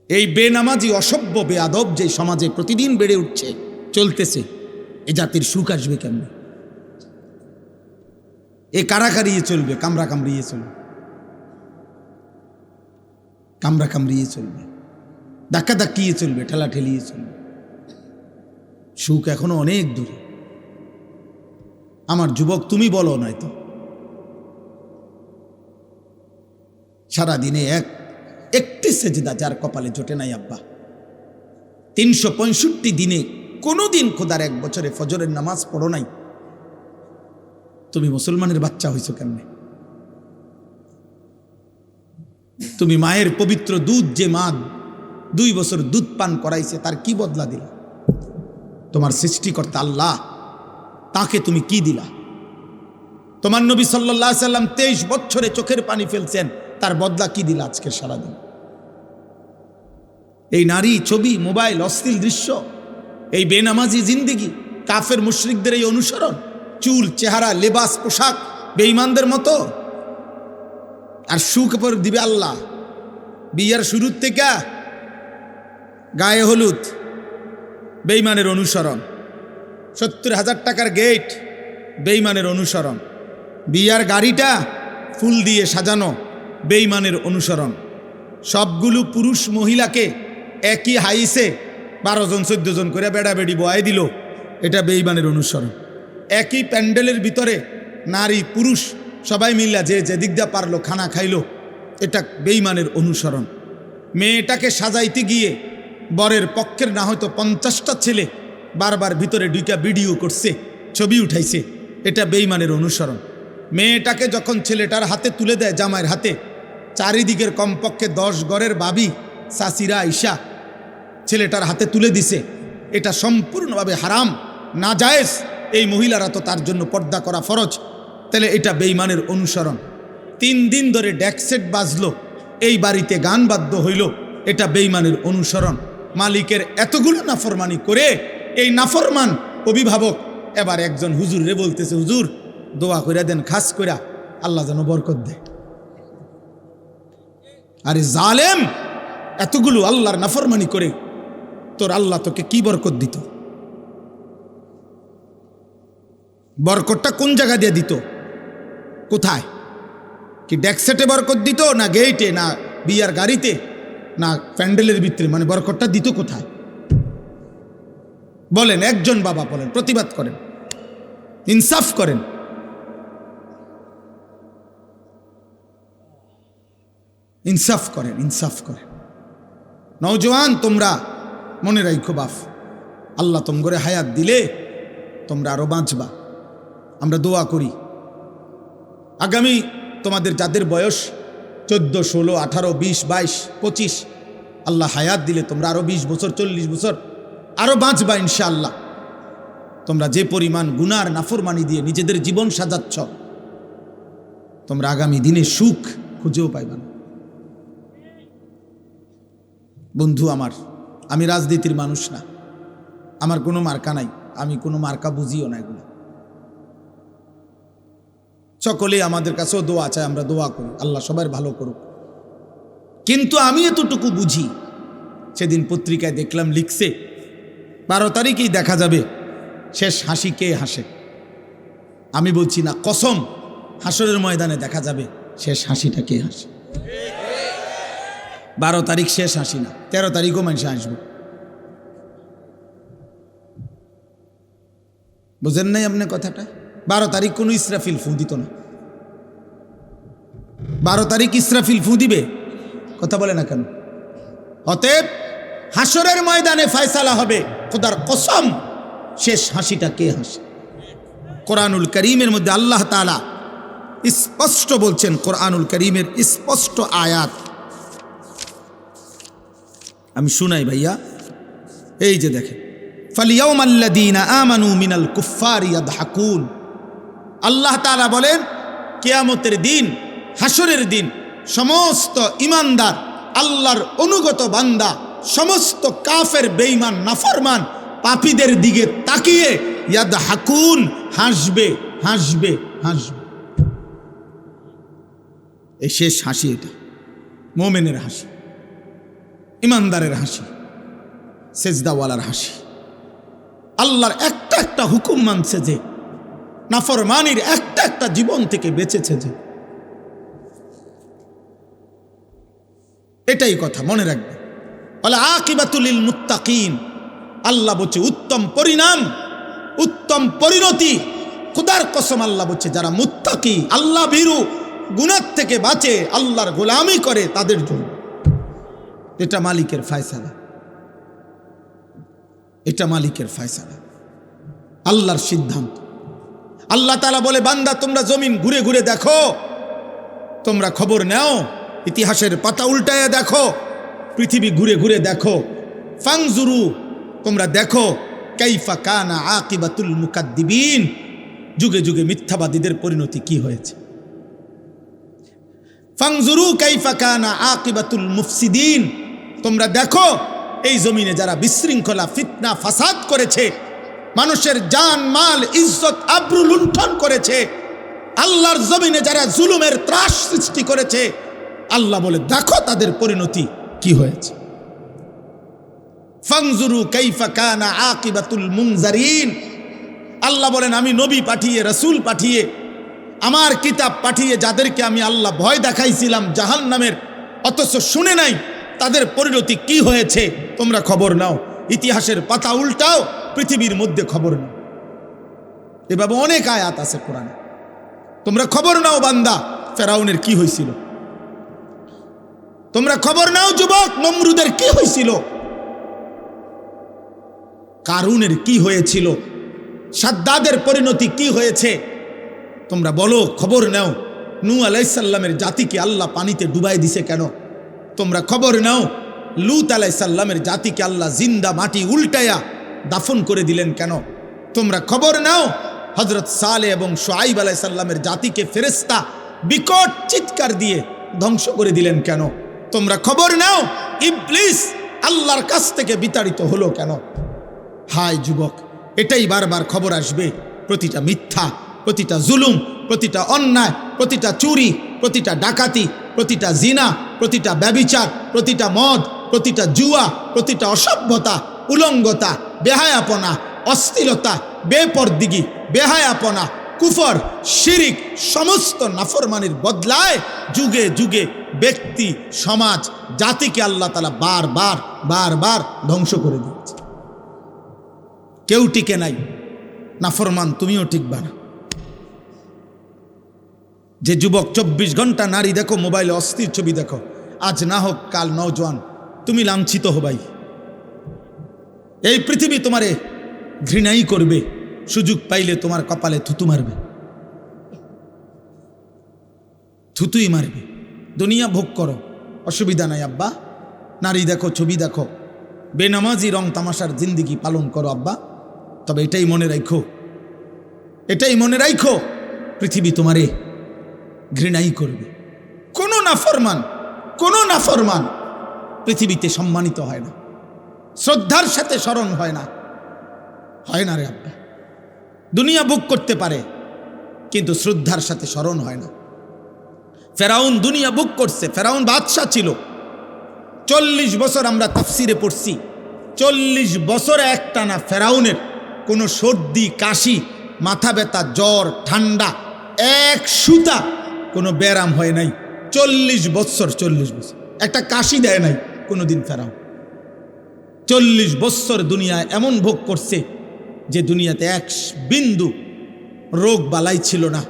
এই বেনামাজি অসভ্য বেয়াদব যে সমাজে প্রতিদিন বেড়ে উঠছে, চলতেছে, এ জাতির সুখ আসবে কেমন? এ কাড়াকাড়িয়ে চলবে, কামড়া কামড়িয়ে চলবে, কামড়া কামড়িয়ে চলবে, ধাক্কা ধাক্কিয়ে চলবে, ঠেলা ঠেলিয়ে চলবে। সুখ এখনো অনেক দূরে। আমার যুবক তুমি বলো নয়তো সারাদিনে একটি সেজদা যার কপালে জোটে নাই আব্বা, 365 দিনে কোনোদিন খোদার 1 বছরে ফজরের নামাজ পড়ো নাই, তুমি মুসলমানের বাচ্চা হইছো কেমনে? তুমি মায়ের পবিত্র দুধ, যে মা 2 বছর দুধ পান করাইছে, তার কি বদলা দিলা? তোমার সৃষ্টিকর্তা আল্লাহ, তাকে তুমি কি দিলা? তোমার নবী সাল্লাল্লাহু আলাইহি সাল্লাম 23 বছরে চোখের পানি ফেলছেন, তার বদলা কি দিলা আজকে সারাদিন? এই নারী, ছবি, মোবাইল, অশ্লীল দৃশ্য, এই বেনামাজি জিন্দেগি, কাফের মুশরিকদের এই অনুসরণ, চুল, চেহারা, লেবাস, পোশাক বেঈমানদের মতো। আর সুখ পর দিবে আল্লাহ। বিয়ার শুরুর থেকে গায়ে হলুদ, বেঈমানের অনুসরণ। 70,000 টাকার গেট, বেঈমানের অনুসরণ। বিয়ার গাড়িটা ফুল দিয়ে সাজানো, বেঈমানের অনুসরণ। সবগুলো পুরুষ মহিলাকে একই হাইসে 12 জন 14 জন করে বেড়াবেড়ি বয়াই দিল, এটা বেঈমানের অনুসরণ। একই প্যান্ডেলের ভিতরে নারী পুরুষ সবাই মিল্লা যে যেদিক দিয়ে পারলো খানা খাইলো, এটা বেঈমানের অনুসরণ। মেয়েটাকে সাজাইতে গিয়ে বরের পক্ষের না হয়তো 50টা ছেলে বারবার ভিতরে ঢুকা ভিডিও করছে, ছবি উঠাইছে, এটা বেঈমানের অনুসরণ। মেয়েটাকে যখন ছেলেটার হাতে তুলে দেয়, জামাইয়ের হাতে, চারিদিকের কমপক্ষে 10 ঘরের বাবি সাসিরা আইসা ছেলেটার হাতে তুলে দিছে, এটা সম্পূর্ণভাবে হারাম, নাজায়েজ। এই মহিলারা তো তার জন্য পর্দা করা ফরজ, তাহলে এটা বেঈমানের অনুসরণ। 3 দিন ধরে ডেকসেট বাজলো, এই বাড়িতে গান বাদ্য হইল, এটা বেঈমানের অনুসরণ। মালিকের এতগুলো নাফরমানি করে এই নাফরমান অভিভাবক এবার একজন হুজুর রে বলতেছে, হুজুর দোয়া কইরা দেন, খাস কইরা আল্লাহ যেন বরকত দেয়। আরে জালেম, এতগুলো আল্লাহর নাফরমানি করে তোর আল্লাহ তোকে কি বরকত দিত? বরকতটা কোন জায়গা দিয়ে দিত? কোথায়? কি ডেকসেটে বরকত দিত, না গেইটে, না বিয়ার গাড়িতে, না প্যান্ডেলের ভিতরে? মানে বরকতটা দিত কোথায় বলেন? একজন বাবা বলেন, প্রতিবাদ করেন, ইনসাফ করেন। ইনসাফ করেন, ইনসাফ করেন। নওজোয়ান, তোমরা মনে রাখো বাপ, আল্লাহ তোমরে হায়াত দিলে তোমরা আরো বাঁচবা। আমরা দোয়া করি আগামী তোমাদের যাদের বয়স 14, 16, 18, 20, 22, 25, আল্লাহ হায়াত দিলে তোমরা আরো 20 বছর, 40 বছর আরো বাঁচবা ইনশাআল্লাহ। তোমরা যে পরিমাণ গুনার নাফরমানি দিয়ে নিজেদের জীবন সাজাচ্ছ, তোমরা আগামী দিনে সুখ খুঁজেও পাইবা না। বন্ধু আমার, আমি রাজনীতির মানুষ না, আমার কোনো মার্কা নাই, আমি কোনো মার্কা বুঝিও না। এগুলো সকলে আমাদের কাছেও দোয়া চায়, আমরা দোয়া করি, আল্লাহ সবার ভালো করুক। কিন্তু আমি এতটুকু বুঝি, সেদিন পত্রিকায় দেখলাম লিখছে 12 তারিখেই দেখা যাবে শেষ হাসি কে হাসে। আমি বলছি না, কসম, হাসরের ময়দানে দেখা যাবে শেষ হাসিটা কে হাসে। 12 তারিখ শেষ হাসি না, 13 তারিখও মানুষ হাসবে। বুঝেন নাই আপনি কথাটা? 12 তারিখ কোনো ইসরাফিল ফু দিত না। 12 তারিখ ইসরাফিল ফু দিবে? কথা বলে না কেন? অতএব হাসরের ময়দানে ফয়সালা হবে, খোদার কসম শেষ হাসিটা কে হাসে। কোরআনুল কারীমের মধ্যে আল্লাহ তাআলা স্পষ্ট বলছেন, কোরআনুল কারীমের স্পষ্ট আয়াত আমি শুনাই ভাইয়া। এই যে দেখেন, ফালিয়াউমাল্লাযীনা আমানু মিনাল কুফফারি ইয়াদহাকুন। আল্লাহ তাআলা বলেন, কিয়ামতের দিন, হাসরের দিন, সমস্ত ঈমানদার আল্লাহর অনুগত বান্দা সমস্ত কাফের, বেঈমান, নাফরমান, পাপীদের দিকে তাকিয়ে ইয়াদহাকুন, হাসবে, হাসবে, হাসবে। এই শেষ হাসি, এটা মুমিনের হাসি, ঈমানদারের হাসি, সেজদাওয়ালার হাসি। আল্লাহর একটা একটা হুকুম মানছে যে, নাফরমানির একটা একটা জীবন থেকে বেঁচেছে যে, এটাই কথা মনে রাখবে। বলে আকিবাতুল লিল মুত্তাকিন, আল্লাহ বলছে উত্তম পরিণাম, উত্তম পরিণতি খুদার কসম আল্লাহ বলছে যারা মুত্তাকি, আল্লাহ ভীরু, গুনাহ থেকে বাঁচে, আল্লাহর গোলামি করে, তাদের জন্য এটা মালিকের ফয়সালা, এটা মালিকের ফয়সালা, আল্লাহর সিদ্ধান্ত। আল্লাহ তাআলা বলে, বান্দা তোমরা জমিন ঘুরে ঘুরে দেখো, তোমরা খবর নাও, ইতিহাসের পাতা উল্টায়া দেখো, পৃথিবী ঘুরে ঘুরে দেখো, ফাংজুরু, তোমরা দেখো, কাইফা কানা আকিবাতুল মুকাদ্দিবিন, যুগে যুগে মিথ্যাবাদীদের পরিণতি কি হয়েছে। ফাংজুরু কাইফা কানা আকিবাতুল মুফসিদিন, তোমরা দেখো এই জমিনে যারা বিশৃঙ্খলা, ফিতনা, ফাসাদ করেছে, মানুষের জান মাল ইজ্জত আবরু লুণ্ঠন করেছে, আল্লাহর জমিনে যারা জুলুমের ত্রাস সৃষ্টি করেছে, আল্লাহ বলে দেখো তাদের পরিণতি কি হয়েছে। ফাংজুরু কাইফা কানা আকিবাতুল মুনজারিন, আল্লাহ বলেন আমি নবী পাঠিয়ে, রাসূল পাঠিয়ে, আমার কিতাব পাঠিয়ে যাদেরকে আমি আল্লাহ ভয় দেখাইছিলাম জাহান্নামের, অথচ শুনে নাই, তাদের পরিণতি কি হয়েছে তোমরা খবর নাও। ইতিহাসের পাতা উল্টাও, পৃথিবীর মধ্যে খবর নাও। এভাবে অনেক আয়াত আছে কোরআনে, তোমরা খবর নাও বান্দা ফেরাউনের কি হয়েছিল, তোমরা খবর নাও যুবক নমরুদের কি হয়েছিল, কারুনের কি হয়েছিল, সাদ্দাদের পরিণতি কি হয়েছে, তোমরা বলো, খবর নাও নূহ আলাইহিস সালামের জাতিকে আল্লাহ পানিতে ডুবাই দিছে কেন, তোমরা খবর নাও লূত আলাইহিস সালামের জাতিকে আল্লাহ জিন্দা মাটি উল্টায়া দাফন করে দিলেন কেন, তোমরা খবর নাও হযরত সালেহ এবং শুআইব আলাইহিস সালামের জাতিকে ফেরেশতা বিকট চিৎকার দিয়ে ধ্বংস করে দিলেন কেন, তোমরা খবর নাও ইবলিস আল্লাহর কাছ থেকে বিতাড়িত হলো কেন। হায় যুবক, এটাই বারবার খবর আসবে, প্রতিটা মিথ্যা, প্রতিটা জুলুম, প্রতিটা অন্যায়, প্রতিটা চুরি, প্রতিটা ডাকাতি, প্রতিটা জিনা, প্রতিটা ব্যভিচার, প্রতিটা মদ, প্রতিটা জুয়া, প্রতিটা অসভ্যতা, উলঙ্গতা, বেহায়াপনা, অশ্লীলতা, বেপরদিগি, বেহায়াপনা, কুফর, শিরিক, সমস্ত নাফরমানির বদলায় যুগে যুগে ব্যক্তি, সমাজ, জাতিকে আল্লাহ তাআলা বারবার বারবার ধ্বংস করে দিয়েছে। কেউ টিকে নাই, নাফরমান তুমিও টিকবা না। যে যুবক 24 ঘন্টা নারী দেখো, মোবাইলে অস্থির ছবি দেখো, আজ না হোক কাল নওজোয়ান, তুমি লাঞ্ছিত হবাই। এই পৃথিবী তোমারে ঘৃণাই করবে, সুযোগ পাইলে তোমার কপালে থুতু মারবে, থুতুই মারবে। দুনিয়া ভোগ করো, অসুবিধা নাই আব্বা, নারী দেখো, ছবি দেখো, বেনামাজি রং তামাশার জিন্দিগি পালন করো আব্বা, তবে এটাই মনে রাখো, এটাই মনে রাখো, পৃথিবী তোমারে ঘৃণাই করবে। কোনো নাফরমান পৃথিবীতে সম্মানিত হয় না, শ্রদ্ধার সাথে স্মরণ হয় না, হয় না রে আব্বা। দুনিয়া ভোগ করতে পারে কিন্তু শ্রদ্ধার সাথে স্মরণ হয় না। ফেরাউন দুনিয়া ভোগ করছে, ফেরাউন বাদশাহ ছিল। 40 বছর আমরা তাফসিরে পড়ছি, 40 বছর একটানা ফেরাউনের কোনো সর্দি, কাশি, মাথা ব্যথা, জ্বর, ঠান্ডা, এক সুতা কোনো ব্যারাম হয় নাই। 40 বছর একটা কাশি দেয় নাই কোনোদিন ফেরাউন। 40 বছর দুনিয়ায় এমন ভোগ করছে যে দুনিয়াতে এক বিন্দু রোগ বালাই ছিল না।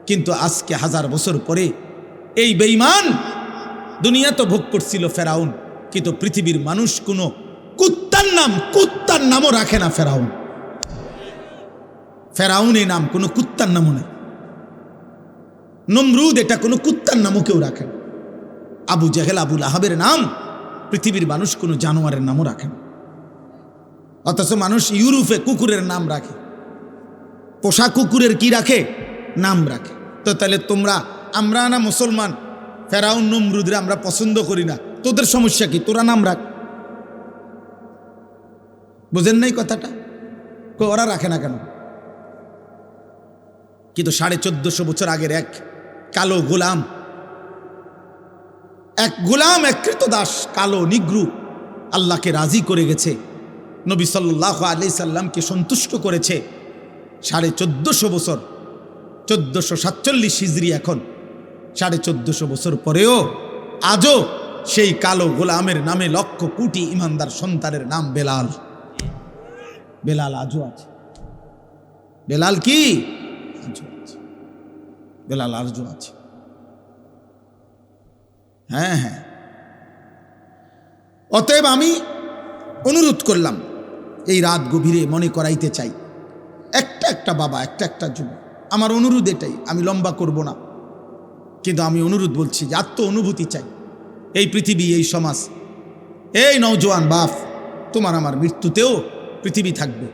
কিন্তু আজকে 1000 বছর পরে এই বেঈমান, দুনিয়া তো ভোগ করছিল ফেরাউন, কিন্তু পৃথিবীর মানুষ কোনো কুত্তার নামও রাখে না। ফেরাউন এই নাম কোনো কুত্তার নামও নেই। নমরুদ এটা কোনো কুত্তার নামও কেউ রাখে না। আবু জেহেল, আবু লাহাবের নাম পৃথিবীর মানুষ কোনো জানোয়ারের নামও রাখে না। অথচ মানুষ ইউরোপে কুকুরের নাম রাখে, পোষা কুকুরের কি রাখে, নাম রাখে। তো তাহলে আমরা না মুসলমান, ফেরাউন নমরুদরে আমরা পছন্দ করি না, তোদের সমস্যা কি, তোরা নাম রাখ। বুঝেন নাই কথাটা? ওরা রাখে না কেন? কিন্তু 1450 বছর আগের এক কালো গোলাম, এক কৃতদাস, কালো নিগ্রু আল্লাহকে রাজি করে গেছে, নবী সাল্লাল্লাহু আলাইহি সাল্লামকে সন্তুষ্ট করেছে। 1450 বছর, 1447 হিজরি, এখন 1450 বছর পরেও আজও সেই কালো গোলামের নামে লক্ষ কোটি ইমানদার সন্তানের নাম বেলাল। বেলাল আজও আছে। বেলাল কি? বেলাল আরজ আছে। হ্যাঁ হ্যাঁ, অতএব আমি অনুরোধ করলাম, এই রাত গভীরে মনে করাইতে চাই, একটা বাবা, একটা যুবক, আমার অনুরোধ এটাই, আমি লম্বা করব না, কিন্তু আমি অনুরোধ বলছি যে আত্ম অনুভূতি চাই। এই পৃথিবী, এই সমাজ, এই নওজোয়ান বাপ, তোমার আমার মৃত্যুতেও পৃথিবী থাকবে।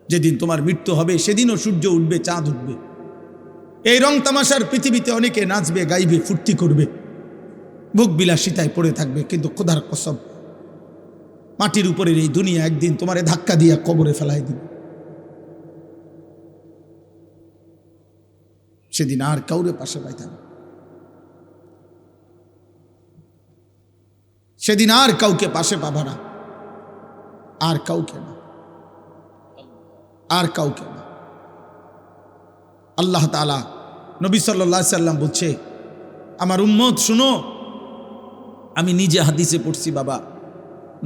যেদিন তোমার মৃত্যু হবে সেদিনও সূর্য উঠবে, চাঁদ উঠবে। এই রং তামাশার পৃথিবীতে অনেকে নাচবে, গাইবে, ফুর্তি করবে, ভোগ বিলাসিতায় পড়ে থাকবে, কিন্তু খোদার কসম, মাটির উপরের এই দুনিয়া একদিন তোমারে ধাক্কা দিয়া কবরে ফেলাই দিবে। সেদিন আর কাউরে পাশে পাইতে না, সেদিন আর কাউকে পাশে পাবা না, আর কাউকে না, আর কাউকে না। আল্লাহ তাআলা, নবী সাল্লাল্লাহু আলাইহি সাল্লাম বলছে, আমার উম্মত শুনো, আমি নিজে হাদিসে পড়ছি বাবা,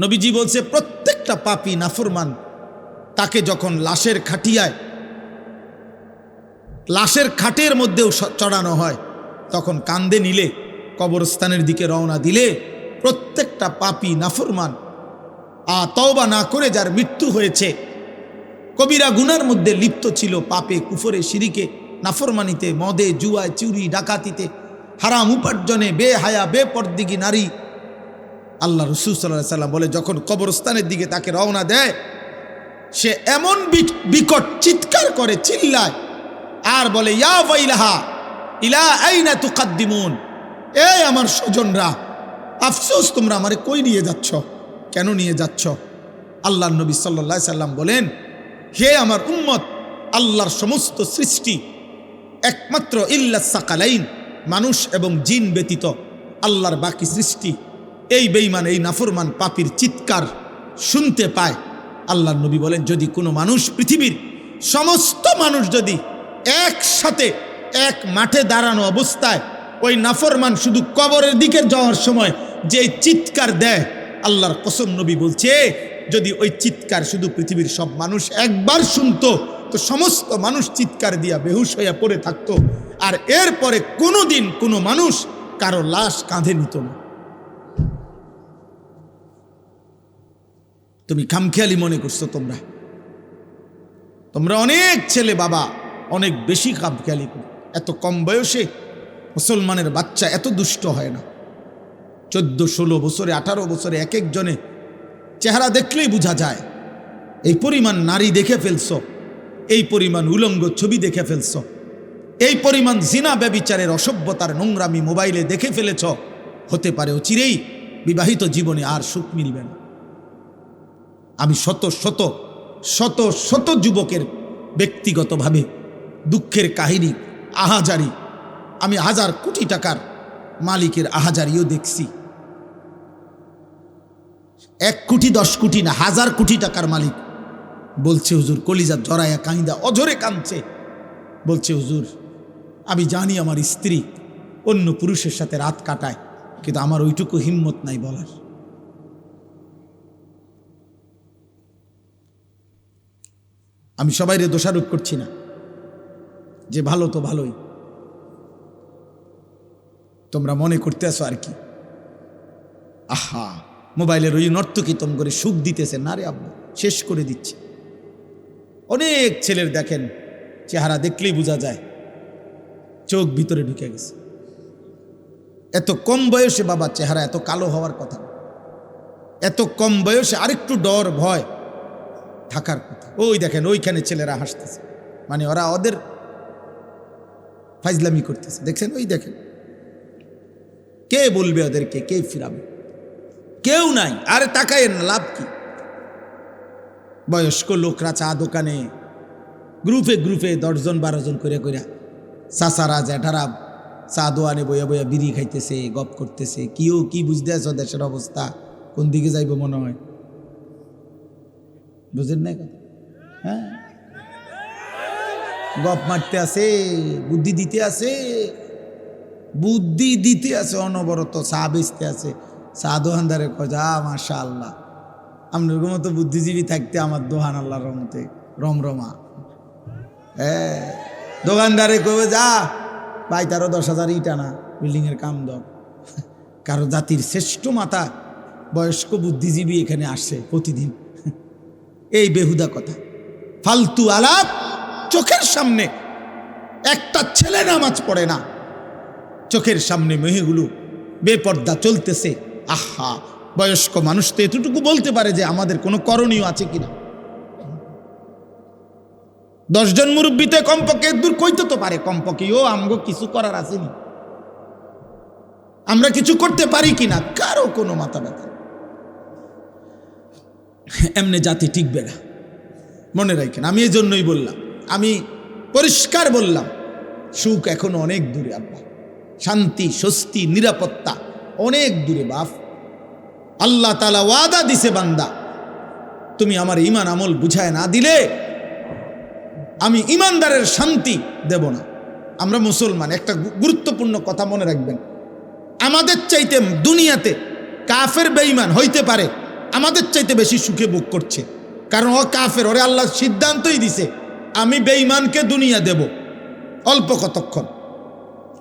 নবীজি বলছে প্রত্যেকটা পাপী নাফরমান তাকে যখন লাশের খাটের মধ্যেও চড়ানো হয়, তখন কান্দে নিলে, কবরস্থানের দিকে রওনা দিলে, প্রত্যেকটা পাপী নাফরমান তওবা না করে যার মৃত্যু হয়েছে, কবিরা গুনার মধ্যে লিপ্ত ছিল, পাপে, কুফরে, শিরিকে, নাফরমানিতে, মদে, জুয়ায়, চুরি, ডাকাতিতে, হারাম উপার্জনে, বেহায়া, বেপরদিগী নারী, আল্লাহ রাসূল সাল্লাল্লাহু আলাইহি সাল্লাম বলে যখন কবরস্থানের দিকে তাকে রওনা দেয়, সে এমন বিকট চিৎকার করে, চিল্লায়, আর বলে, ইয়া ওয়াইলাহা ইলা আইনা তুকাদ্দিমুন, এই আমার স্বজনরা, আফসোস, তোমরা আমারে কই নিয়ে যাচ্ছ, কেন নিয়ে যাচ্ছ? আল্লাহর নবী সাল্লাল্লাহু আলাইহি সাল্লাম বলেন, হে আমার উম্মত, আল্লাহর সমস্ত সৃষ্টি একমাত্র ইল্লাস সাকালাইন, মানুষ এবং জিন ব্যতীত আল্লাহর বাকি সৃষ্টি এই বেঈমান, এই নাফরমান পাপীর চিৎকার শুনতে পায়। আল্লাহর নবী বলেন, যদি কোনো মানুষ, পৃথিবীর সমস্ত মানুষ যদি একসাথে এক মাঠে দাঁড়ানো অবস্থায় ওই নাফরমান শুধু কবরের দিকে যাওয়ার সময় যে চিৎকার দেয়, আল্লাহর কসম নবী বলছে, যদি ওই চিৎকার শুধু পৃথিবীর সব মানুষ একবার শুনতো, তো সমস্ত মানুষ চিৎকার দিয়া বেহুশ হইয়া পড়ে থাকতো, আর এরপরে কোনোদিন কোনো মানুষ কারো লাশ কাঁধে নিত না। তুমি খামখেয়ালি মনে করছো, তোমরা অনেক ছেলে বাবা অনেক বেশি খামখেয়ালি করো। এত কম বয়সে মুসলমানের বাচ্চা এত দুষ্ট হয় না। 14-16 বছরে, 18 বছরে এক একজনে চেহারা দেখলেই বোঝা যায়। এই পরিমাণ নারী দেখে ফেলছ, এই পরিমাণ উলঙ্গ ছবি দেখে ফেলছ, এই পরিমাণ জিনা ব্যভিচারের অসভ্যতার নোংরামি মোবাইলে দেখে ফেলেছ, হতে পারে অচিরেই বিবাহিত জীবনে আর সুখ মিলবে না। আমি শত শত শত শত যুবকের ব্যক্তিগতভাবে দুঃখের কাহিনী, আহাজারি, আমি 1000 কোটি টাকার মালিকের আহাজারিও দেখছি। 1 কোটি 10 কোটি না, 1000 কোটি টাকার মালিক বলছে, হুজুর, কলিজা জড়াইয়া কাঁদা অঝরে কাঁদছে, বলছে, হুজুর, আমি জানি আমার স্ত্রী অন্য পুরুষের সাথে রাত কাটায়, কিন্তু আমার ওইটুকু হিম্মত নাই বলার। আমি সবাইরে দোষারোপ করছি না, যে ভালো তো ভালোই, তোমরা মনে করতে আসো আর কি, আহা মোবাইলের ওই নর্তকী তোম করে সুখ দিতেছে না রে আব্বু, শেষ করে দিচ্ছে। অনেক ছেলের দেখেন চেহারা দেখলেই বোঝা যায় চোখ ভিতরে ঢুকে গেছে। এত কম বয়সে বাবা চেহারা এত কালো হওয়ার কথা, এত কম বয়সে আরেকটু ডর ভয় থাকার কথা। ওই দেখেন ওইখানে ছেলেরা হাসতেছে, মানে ওরা ওদের ফাইজলামি করতেছে, দেখছেন? ওই দেখেন, কে বলবে ওদেরকে, কে ফিরাবে? কেউ নাই। আরে তাকায় না, লাভ কি? বয়স্ক লোকরা চা দোকানে গ্রুপে গ্রুপে 10 জন 12 জন করে চাচারা জ্যাঠারা চা দোয়ানে বইয়া বইয়া বিড়ি খাইতেছে, গপ করতেছে। কিও কি বুঝতে আছো দেশের অবস্থা কোন দিকে যাইব মনে হয়? বুঝেন না কথা? হ্যাঁ, গপ মারতে আছে, বুদ্ধি দিতে আছে, বুদ্ধি দিতে আছে, অনবরত চা বেচতে আছে। চা দোকানদারে কজা মাশা আল্লাহ, আপনার মতো বুদ্ধিজীবী থাকতে আমার দোহান আল্লাহর রহমতে রমরমা। হ্যাঁ, দোকানদারে কবে যা ভাই, তারও 10,000 ইট আনা, বিল্ডিংয়ের কাম দাও। কারো জাতির শ্রেষ্ঠ মাতা বয়স্ক বুদ্ধিজীবী এখানে আসছে প্রতিদিন। এই বেহুদা কথা, ফালতু আলাপ। চোখের সামনে একটা ছেলে নামাজ পড়ে না, চোখের সামনে মেয়েগুলো বেপর্দা চলতেছে। আহা, বয়স্ক মানুষ তো এতটুকু বলতে পারে যে আমাদের কোনো করণীয় আছে কিনা। 10 জন মুরব্বীতে কমপক্ষে দূর কইতে তো পারে, কমপক্ষে ও আমগো কিছু করার আসেনি, আমরা কিছু করতে পারি কিনা, কারো কোনো মাথা ব্যথা। এমনি জাতি টিকবে না, মনে রাখেন। আমি এই জন্যই বললাম, আমি পরিষ্কার বললাম, সুখ এখনো অনেক দূরে আব্বা, শান্তি স্বস্তি নিরাপত্তা অনেক দূরে বাপ। আল্লাহ তাআলা ওয়াদা দিছে, বান্দা তুমি আমার ঈমান আমল বুঝায় না দিলে আমি ঈমানদারের শান্তি দেব না। আমরা মুসলমান, একটা গুরুত্বপূর্ণ কথা মনে রাখবেন, আমাদের চাইতে দুনিয়াতে কাফের বেঈমান হইতে পারে আমাদের চাইতে বেশি সুখে ভোগ করছে, কারণ ও কাফের, ওরে আল্লাহ সিদ্ধান্তই দিছে আমি বেঈমানকে দুনিয়া দেব অল্প কতক্ষণ।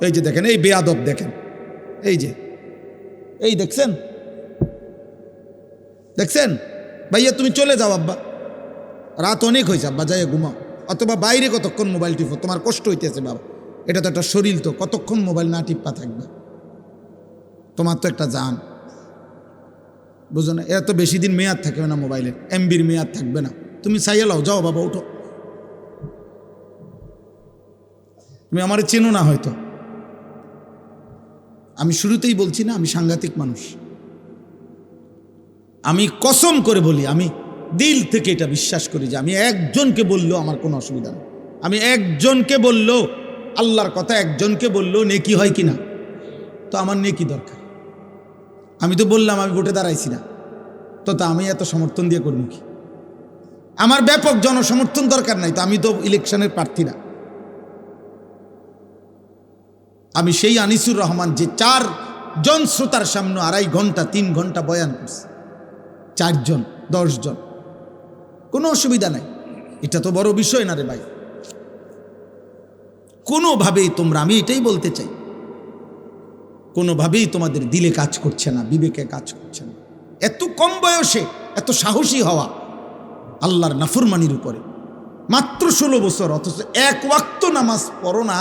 এই যে দেখেন, এই বেয়াদব দেখেন, এই যে এই দেখছেন, দেখছেন ভাইয়া, তুমি চলে যাও আব্বা, রাত অনেক হয়েছে আব্বা, যাই ঘুমাও, অথবা বাইরে কতক্ষণ মোবাইল টিপো, তোমার কষ্ট হইতেছে বাবা, এটা তো একটা শরীর, তো কতক্ষণ মোবাইল না টিপা থাকবে, তোমার তো একটা জান, বুঝো না? এরা তো বেশি দিন মেয়াদ থাকবে না, মোবাইলের এমবির মেয়াদ থাকবে না, তুমি চাইয়ে লাও, যাও বাবা উঠো। তুমি আমার চেনো না হয়তো, আমি শুরুতেই বলছি না আমি সাংঘাতিক মানুষ, আমি কসম করে বলি, আমি দিল থেকে এটা বিশ্বাস করি যে আমি একজনকে বললেও আমার কোনো অসুবিধা নেই, আমি একজনকে বললেও আল্লাহর কথা, একজনকে বললেও নেকি হয় কিনা, তো আমার নেকি দরকার। আমি তো বললাম আমি ভোটে দাঁড়াইছি না, তো আমি এত সমর্থন দিয়ে করবো কি? আমার ব্যাপক জনসমর্থন দরকার নাই, তো আমি তো ইলেকশনের প্রার্থী না। আমি সেই আনিসুর রহমান যে 4 জন শ্রোতার সামনে 2.5 ঘন্টা 3 ঘন্টা বয়ান করছে, 4 জন 10 জন, কোনো অসুবিধা নাই, এটা তো বড় বিষয় না রে ভাই। কোনোভাবেই তোমরা, আমি এটাই বলতে চাই, কোনোভাবেই তোমাদের দিলে কাজ করছে না, বিবেকে কাজ করছে না। এত কম বয়সে এত সাহসী হওয়া আল্লাহর নাফরমানির উপরে, মাত্র 16 বছর, অথচ 1 ওয়াক্ত নামাজ পড়ো না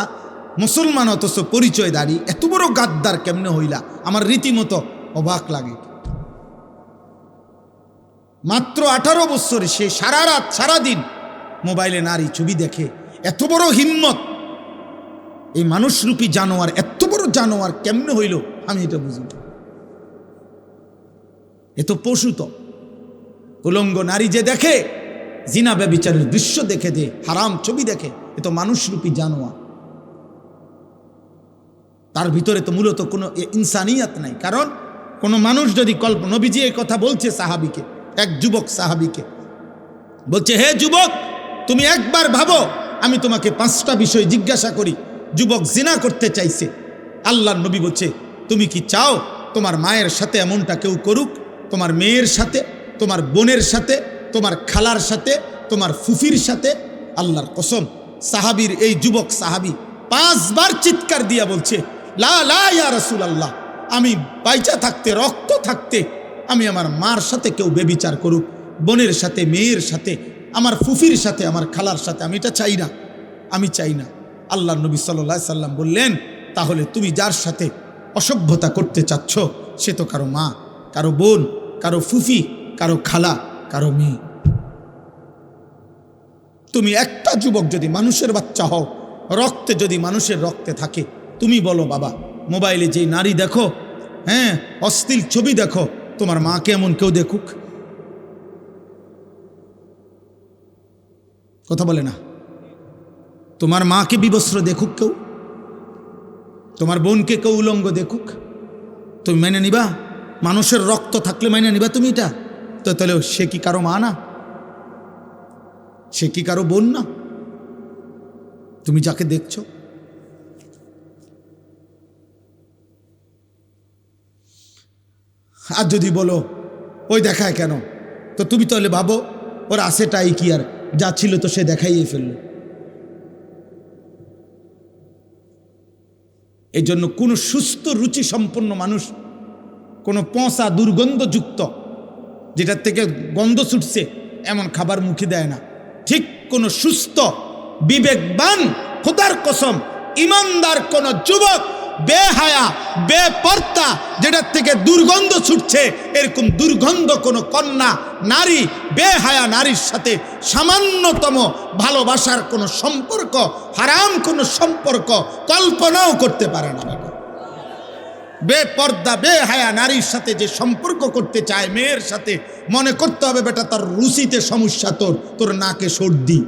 মুসলমান, অথচ পরিচয় দাঁড়ি, এত বড় গাদ্দার কেমনে হইলা? আমার রীতিমতো অবাক লাগে। মাত্র 18 বছরে সে সারা রাত সারাদিন মোবাইলে নারী ছবি দেখে, এত বড় হিম্মত! এই মানুষরূপী জানোয়ার, এত বড় জানোয়ার কেমনে হইল আমি এটা বুঝি না। এ তো পশু, তো উলঙ্গ নারী যে দেখে, জিনা ব্যভিচারের দৃশ্য দেখে, যে হারাম ছবি দেখে, এ তো মানুষরূপী জানোয়ার। তার ভিতরে তো মূলত কোনো ইনসানিয়াত নাই। কারণ কোনো মানুষ যদি নবীজি এই কথা বলছে সাহাবীকে, এক যুবক সাহাবীকে বলছে, হে যুবক, তুমি একবার ভাবো, আমি তোমাকে 5টা বিষয় জিজ্ঞাসা করি। যুবক জিনা করতে চাইছে, আল্লাহর নবী বলছে, তুমি কি চাও তোমার মায়ের সাথে এমনটা কেউ করুক? তোমার মেয়ের সাথে, তোমার বোনের সাথে, তোমার খালার সাথে, তোমার ফুফির সাথে? আল্লাহর কসম, সাহাবীর এই যুবক সাহাবী 5 বার চিৎকার দিয়া বলছে, লা লা ইয়া রাসূলুল্লাহ, আমি বাইচা থাকতে, রক্ত থাকতে আমি আমার মার সাথে কেউ বেবিচার করুক, বোনের সাথে, মেয়ের সাথে, আমার ফুফির সাথে, আমার খালার সাথে, আমি এটা চাই না, আমি চাই না। আল্লাহ নবী সাল্লাল্লাহু আলাইহি সাল্লাম বললেন, তাহলে তুমি যার সাথে অসভ্যতা করতে চাচ্ছ সে তো কারো মা, কারো বোন, কারো ফুফি, কারো খালা, কারো মেয়ে। তুমি একটা যুবক যদি মানুষের বাচ্চা হও, রক্তে যদি মানুষের রক্তে থাকে, তুমি বলো বাবা, মোবাইলে যেই নারী দেখো, হ্যাঁ, অশ্লীল ছবি দেখো, তোমার মাকে এমন কেউ দেখুক? কথা বলে না। তোমার মাকে বিবস্ত্র দেখুক কেউ? তোমার বোনকে কেউ উলঙ্গ দেখুক? তুমি মেনে নিবা? মানুষের রক্ত থাকলে মেনে নিবা তুমি এটা? তো তাহলে সে কি কারো মা না? সে কি কারো বোন না? তুমি যাকে দেখছো, আর যদি বলো ওই দেখায় কেন, তো তুমি তাহলে ভাবো ওর আছেটাই কি, আর যা ছিল তো সে দেখাইয়ে ফেললো। এই জন্য কোনো সুস্থ রুচি সম্পন্ন মানুষ কোনো পচা দুর্গন্ধযুক্ত যেটার থেকে গন্ধ ছুটছে এমন খাবার মুখে দেয় না। ঠিক কোনো সুস্থ বিবেকবান খোদার কসম ইমানদার কোন যুবক বেহায়া বেপর্দা যেটার থেকে দুর্গন্ধ ছুটছে এরকম দুর্গন্ধ কোনো কন্যা নারী বেহায়া নারীর সাথে সামান্যতম ভালোবাসার কোনো সম্পর্ক হারাম কোনো সম্পর্ক কল্পনাও করতে পারে না। বেপর্দা বেহায়া নারীর সাথে যে সম্পর্ক করতে চায় মেয়ের সাথে মনে করতে হবে বেটা তার রুচিতে সমস্যা, তোর নাকে সর্দি,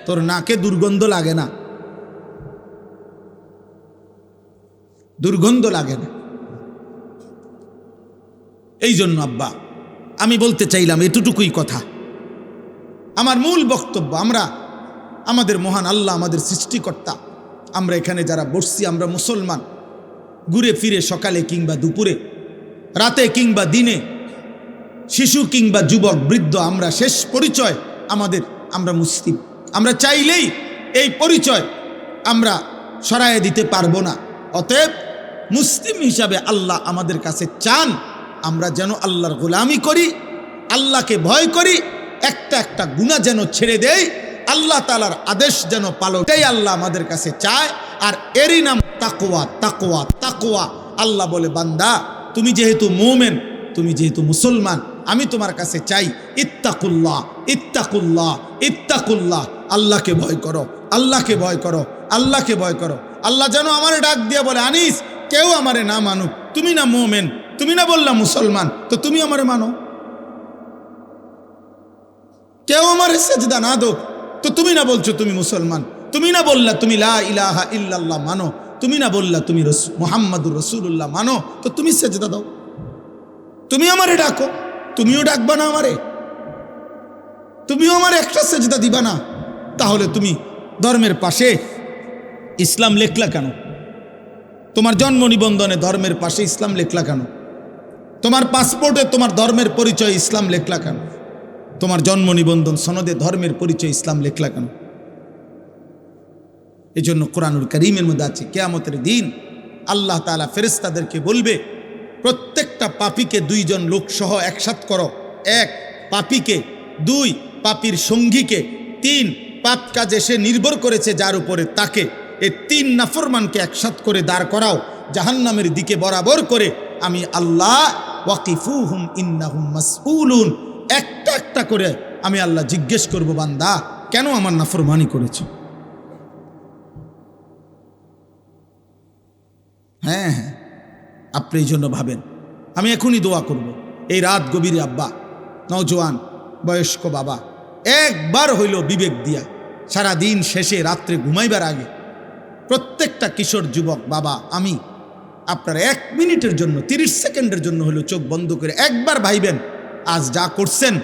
তোর নাকে দুর্গন্ধ লাগে না, দুর্গন্ধ লাগে না। এই জন্য আব্বা আমি বলতে চাইলাম এতটুকুই কথা। আমার মূল বক্তব্য, আমরা আমাদের মহান আল্লাহ আমাদের সৃষ্টিকর্তা, আমরা এখানে যারা বসছি আমরা মুসলমান, ঘুরে ফিরে সকালে কিংবা দুপুরে, রাতে কিংবা দিনে, শিশু কিংবা যুবক বৃদ্ধ, আমরা শেষ পরিচয় আমাদের আমরা মুসলিম। আমরা চাইলেই এই পরিচয় আমরা সরাইয়ে দিতে পারবো না। অতএব মুসলিম হিসাবে আল্লাহ আমাদের কাছে চান আমরা যেন আল্লাহর গোলামি করি, আল্লাহকে ভয় করি, একটা একটা গুনাহ যেন ছেড়ে দেই, আল্লাহ তাআলার আদেশ যেন পালন, এটাই আল্লাহ আমাদের কাছে চায়। আর এরই নাম তাকওয়া। তাকওয়া তাকওয়া আল্লাহ বলে বান্দা তুমি যেহেতু মুমিন, তুমি যেহেতু মুসলমান, আমি তোমার কাছে চাই ইত্তাকুল্লাহ ইত্তাকুল্লাহ ইত্তাকুল্লাহ, আল্লাহকে ভয় করো, আল্লাহকে ভয় করো, আল্লাহকে ভয় করো। আল্লাহ যেন আমারে ডাক দিয়ে বলে আনিস কেউ আমারে না মানুক, তুমি না মুমিন, তুমি না বললা মুসলমান, তো তুমি আমারে মানো। কেউ আমারে সেজদা না দো, তো তুমি না বলছো তুমি মুসলমান, তুমি না বললা তুমি লা ইলাহা ইল্লাল্লাহ মানো, তুমি না বললা তুমি মুহাম্মাদুর রাসূলুল্লাহ মানো, তো তুমি সেজদা দাও। তুমি আমারে ডাকো, তুমিও ডাকবা না আমারে, তুমিও আমার একটা সেজদা দিবা না, তাহলে তুমি ধর্মের পাশে ইসলাম লেখলা কেন? তোমার জন্ম নিবন্ধনে ধর্মের পাশে ইসলাম লেখলা কেন? তোমার পাসপোর্টে তোমার ধর্মের পরিচয় ইসলাম লেখলা কেন? তোমার জন্ম নিবন্ধন সনদে ধর্মের পরিচয় ইসলাম লেখলা কেন? এই জন্য কোরআনুল কারীমের মধ্যে আছে কিয়ামতের দিন আল্লাহ তাআলা ফেরেশতাদেরকে বলবে প্রত্যেকটা পাপীকে দুইজন লোক সহ একসাথ করো। এক, পাপীকে; দুই, পাপীর সঙ্গীকে; তিন, পাপ কাজে সে নির্ভর করেছে যার উপরে তাকে। এই তিন নাফরমানকে একসাথ করে দাঁড় করাও জাহান্নামের দিকে বরাবর করে। আমি আল্লাহ ওয়াকিফুহুম ইন্নাহুম মাসউলুন, একটা একটা করে আমি আল্লাহ জিজ্ঞেস করব বান্দা কেন আমার নাফরমানি করেছ? হ্যাঁ হ্যাঁ, আপনি এই জন্য ভাবেন। আমি এখনই দোয়া করব এই রাত গভীরে আব্বা, নওজোয়ান বয়স্ক বাবা, একবার হইল বিবেক দিয়া সারা দিন শেষে রাত্রে ঘুমাইবার আগে প্রত্যেকটা কিশোর যুবক বাবা, আমি আপনারা 1 মিনিটের জন্য 30 সেকেন্ডের জন্য হলো চোখ বন্ধ করে একবার ভাইবেন আজ যা করছেন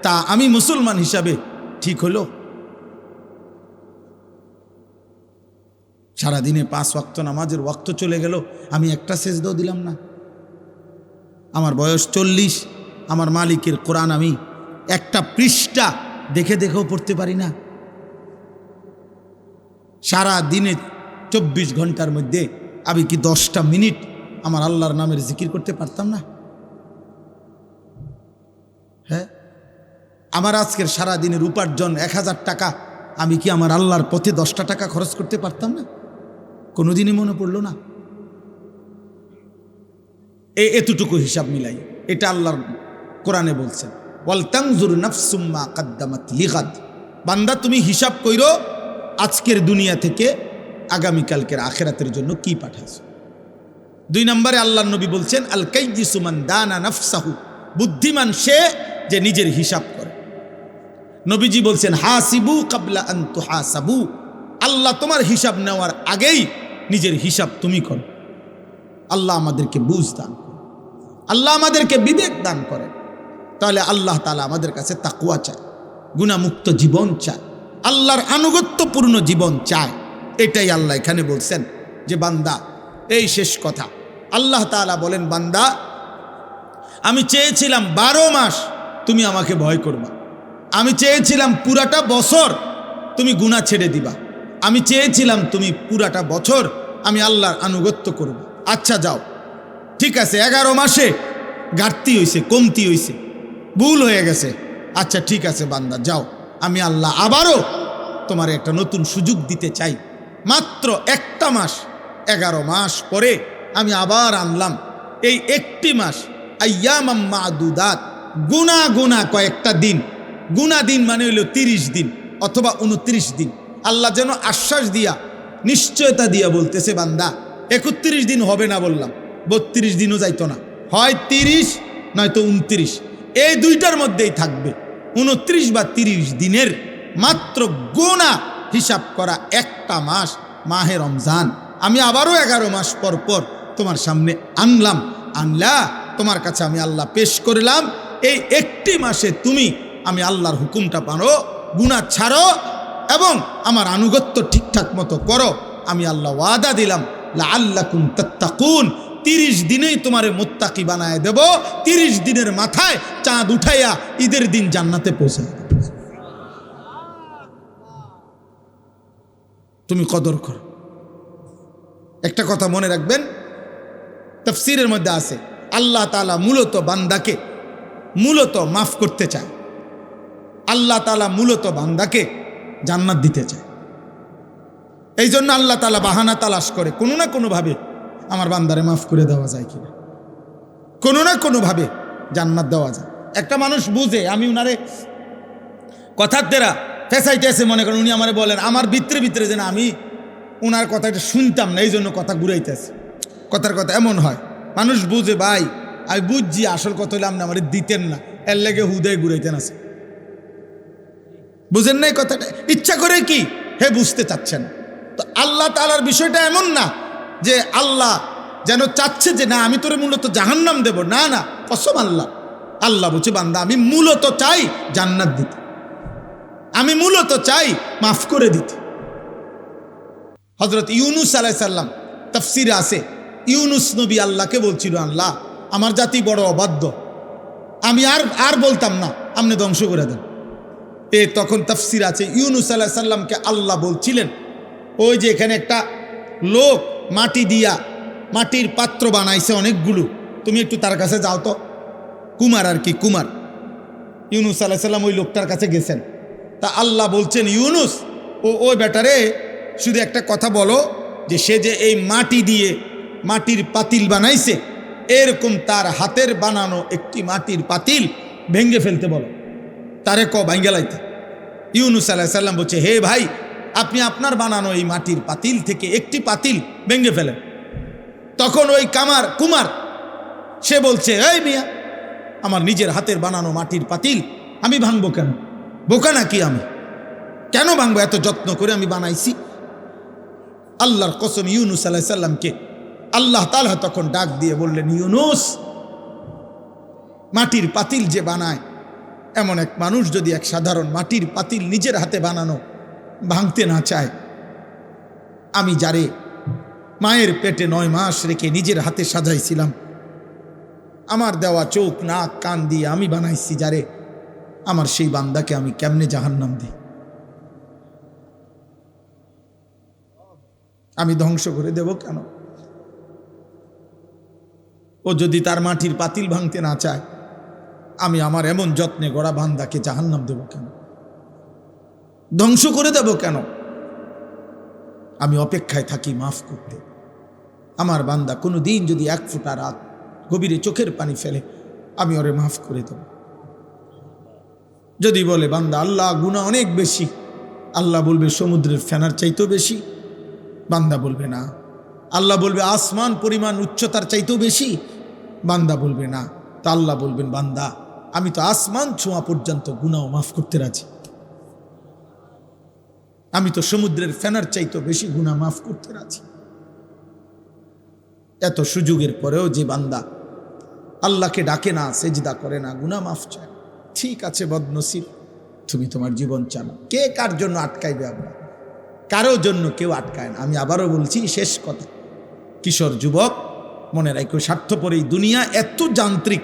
তা আমি মুসলমান হিসাবে ঠিক হলো? সারাদিনে 5 ওয়াক্ত নামাজের ওয়াক্ত চলে গেল, আমি একটা সেজদাও দিলাম না। আমার বয়স 40, আমার মালিকের কোরআন আমি একটা পৃষ্ঠা দেখে দেখেও পড়তে পারি না। সারা দিনে 24 ঘন্টার মধ্যে আমি কি 10টা মিনিট আমার আল্লাহর নামের জিকির করতে পারতাম না? হ্যাঁ, আমার আজকের সারা দিনের উপার্জন 1000 টাকা, আমি কি আমার আল্লাহর পথে 10টা টাকা খরচ করতে পারতাম না? কোনোদিনই মনে পড়লো না। এতটুকু হিসাব মিলাই, এটা আল্লাহর কোরআনে বলছেন ওয়াল তানজুর নাফসুম মা কদ্দামাত লিগাদ, বান্দা তুমি হিসাব কইরো আজকের দুনিয়া থেকে আগামীকালকের আখিরাতের জন্য কি পাঠাইছো। 2 নম্বরে আল্লাহর নবী বলছেন আল কাইয়িসু মান দানা নাফসাহু, বুদ্ধিমান সে যে নিজের হিসাব করে। নবীজি বলছেন হাসিবু ক্বাবলা আন তুহাসাবু, আল্লাহ তোমার হিসাব নেওয়ার আগেই নিজের হিসাব তুমি করো। আল্লাহ আমাদেরকে বুঝ দান করে, আল্লাহ আমাদেরকে বিবেক দান করে। তাহলে আল্লাহ তাআলা আমাদের কাছে তাকওয়া চায়, গুনাহমুক্ত জীবন চায়, আল্লাহর আনুগত্যপূর্ণ জীবন চায়। এটাই আল্লাহ এখানে বলছেন যে বান্দা, এই শেষ কথা আল্লাহ তাআলা বলেন বান্দা আমি চেয়েছিলাম 12 মাস তুমি আমাকে ভয় করবা, আমি চেয়েছিলাম পুরাটা বছর তুমি গুনাহ ছেড়ে দিবা, আমি চেয়েছিলাম তুমি পুরাটা বছর আমি আল্লাহর আনুগত্য করব। আচ্ছা যাও, ঠিক আছে, 11 মাসে ঘাটতি হয়েছে, কমতি হয়েছে, ভুল হয়ে গেছে, আচ্ছা ঠিক আছে বান্দা যাও, আমি আল্লাহ আবারও তোমার একটা নতুন সুযোগ দিতে চাই। মাত্র একটা মাস, 11 মাস পরে আমি আবার আনলাম এই একটি মাস, আইয়ামাম মাদুদাত, গুনা গুনা কয়েকটা দিন, গুনা দিন মানে হইল 30 দিন অথবা 29 দিন। আল্লাহ যেন আশ্বাস দিয়া, নিশ্চয়তা দিয়া বলতেছে, বান্দা 31 দিন হবে না বললাম, 32 দিনও যাইতো না, হয় 30 নয়তো 29, এই দুইটার মধ্যেই থাকবে। 29 বা 30 দিনের মাত্র গোনা হিসাব করা একটা মাস, মাহে রমজান, আমি আবারও 11 মাস পর পর তোমার সামনে আনলাম। আনলা তোমার কাছে আমি আল্লাহ পেশ করলাম, এই একটি মাসে তুমি আমি আল্লাহর হুকুমটা পারো, গুনাহ ছাড়ো এবং আমার আনুগত্য ঠিকঠাক মতো করো। আমি আল্লাহ ওয়াদা দিলাম, লাআল্লাকুম তাত্তাকুন, 30 দিনেই তোমারে মুত্তাকি বানায় দেব, 30 দিনের মাথায় চাঁদ উঠাইয়া ঈদের দিন জান্নাতে পৌঁছায় দেব। তুমি কদর করো। একটা কথা মনে রাখবেন, তাফসীরের মধ্যে আছে আল্লাহ তাআলা মূলত বান্দাকে মূলত মাফ করতে চায়, আল্লাহ তাআলা মূলত বান্দাকে জান্নাত দিতে চায়। এই জন্য আল্লাহ তাআলা বাহানা তালাশ করে, কোনো না কোনোভাবে আমার বান্দারে মাফ করে দেওয়া যায় কিনা, কোনো না কোনোভাবে জান্নাত দেওয়া যায়। একটা মানুষ বুঝে আমি উনারে কথার দ্বারা ফেসাইতে আছে, মনে করেন উনি আমারে বলেন, আমার ভিতরে ভিতরে যেন আমি ওনার কথাটা শুনতাম না, এই জন্য কথা ঘুরাইতেছে, কথার কথা এমন হয়। মানুষ বুঝে, ভাই আমি বুঝছি, আসল কথা হলে আপনি আমার দিতেন না, এর লেগে হুদায় ঘুরাইতেন আছে, বুঝেন না এই কথাটা, ইচ্ছা করে কি হে বুঝতে চাচ্ছেন। তো আল্লাহ তাআলার বিষয়টা এমন না যে আল্লাহ যেন চাচ্ছে যে না আমি তোরে মূলত জাহান্নাম দেব, না না, কসম আল্লাহ, আল্লাহ বলছে বান্দা আমি মূলত চাই জান্নাত দিতে, আমি মূলত চাই মাফ করে দিতে। হযরত ইউনুস আলাইহিস সালাম তাফসীরে আছে, ইউনুস নবী আল্লাহকে বলছিল, আল্লাহ আমার জাতি বড় অবাধ্য, আমি আর বলতাম না, আপনি ধ্বংস করে দেন। তখন তাফসীর আছে ইউনুস আলাইহিস সালামকে আল্লাহ বলছিলেন, ওই যে এখানে একটা লোক মাটি দিয়া মাটির পাত্র বানাইছে অনেকগুলো, তুমি একটু তার কাছে যাও তো, কুমার আর কি, কুমার। ইউনুস আলাইহিস সালাম ওই লোকটার কাছে গেছেন, তা আল্লাহ বলছেন, ইউনুস ওই ব্যাটারে শুধু একটা কথা বলো, যে সে যে এই মাটি দিয়ে মাটির পাতিল বানাইছে, এরকম তার হাতের বানানো একটি মাটির পাতিল ভেঙ্গে ফেলতে বলো, তারে ভাঙ্গে লাইতে। ইউনুস আলাইহিস সালাম বলছে, হে ভাই, আপনি আপনার বানানো এই মাটির পাতিল থেকে একটি পাতিল ভেঙ্গে ফেলেন। তখন ওই কুমার সে বলছে, এই মিয়া, আমার নিজের হাতের বানানো মাটির পাতিল আমি ভাঙবো কেন? বোকা নাকি আমি? কেন ভাঙবো? এত যত্ন করে আমি বানাইছি। আল্লাহর কসম, ইউনুস আলাইহিস সালামকে আল্লাহ তাআলা তখন ডাক দিয়ে বললেন, ইউনুস, মাটির পাতিল যে বানায়, এমন এক মানুষ যদি এক সাধারণ মাটির পাতিল নিজের হাতে বানানো ভাঙতে না চায়, আমি যারে মায়ের পেটে 9 মাস রেখে নিজের হাতে সাজাইছিলাম, আমার দেওয়া চোখ নাক কান দিয়ে আমি বানাইছি যারে, আমার সেই বান্দাকে আমি কেমনে জাহান্নাম দিই? আমি ধ্বংস করে দেব কেন? ও যদি তার মাটির পাতিল ভাঙতে না চায়, আমি আমার এমন যত্নে গড়া বান্দাকে জাহান্নাম দেব কেন? ধ্বংস করে দেব কেন? আমি অপেক্ষায় থাকি মাফ করতে। আমার বান্দা কোনো দিন যদি 1 ফোঁটা রাত গভীরে চোখের পানি ফেলে, আমি ওরে মাফ করে দেব। যদি বলে বান্দা আল্লাহ গুনাহ অনেক বেশি, আল্লাহ বলবে সমুদ্রের ফেনার চাইতেও বেশি, বান্দা বলবে না। আল্লাহ বলবে আসমান পরিমাণ উচ্চতার চাইতেও বেশি, বান্দা বলবে না। তা আল্লাহ বলবেন, বান্দা আমি তো আসমান ছোঁয়া পর্যন্ত গুনাহ মাফ করতে রাজি, আমি তো সমুদ্রের ফেনার চাইতেও বেশি গুনাহ মাফ করতে রাজি। এত সুযোগের পরেও যে বান্দা আল্লাহকে ডাকে না, সেজদা করে না, গুনাহ মাফ চায়, ঠিক আছে বদনসিব, তুমি তোমার জীবন চালাও। কে কার জন্য আটকাইবে? আমরা কারো জন্য কেউ আটকায় না। আমি আবারও বলছি, শেষ কথা, কিশোর যুবক মনে রাখো, স্বার্থপর এই দুনিয়া এত যান্ত্রিক,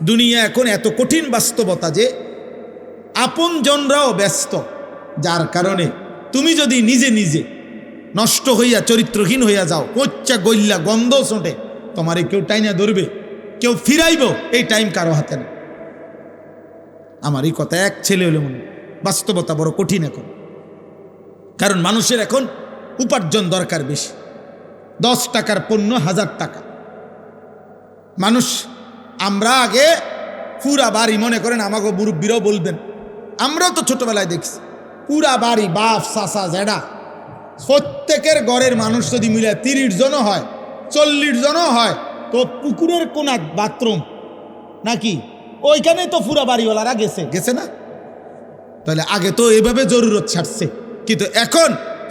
দুনিয়া এখন এত কঠিন বাস্তবতা যে আপনজনরাও ব্যস্ত, যার কারণে তুমি যদি নিজে নিজে নষ্ট হইয়া চরিত্রহীন হইয়া যাও, কোচ্চা গইল্লা গন্ধ ছোটে, তোমারে কেউ টাইনা ধরবে, কেউ ফিরাইব, এই টাইম কারো হাতে না। আমার এই কথা এক ছেলে হলে মনে, বাস্তবতা বড় কঠিন এখন। কারণ মানুষের এখন উপার্জন দরকার বেশি। 10 টাকার পণ্য 1000 টাকা। মানুষ, আমরা আগে পুরা বাড়ি, মনে করেন আমাকে মুরব্বীরাও বলবেন, আমরাও তো ছোটবেলায় দেখছি, পুরা বাড়ি বাপ চাচা জেডা প্রত্যেকের ঘরের মানুষ যদি মিলে 30 জনও হয়, 40 জনও হয়, তো পুকুরের কোনা বাথরুম নাকি ওইখানে তো পুরা বাড়িওয়ালারা গেছে গেছে না? তাহলে আগে তো এভাবে জরুরত ছাড়ছে, কিন্তু এখন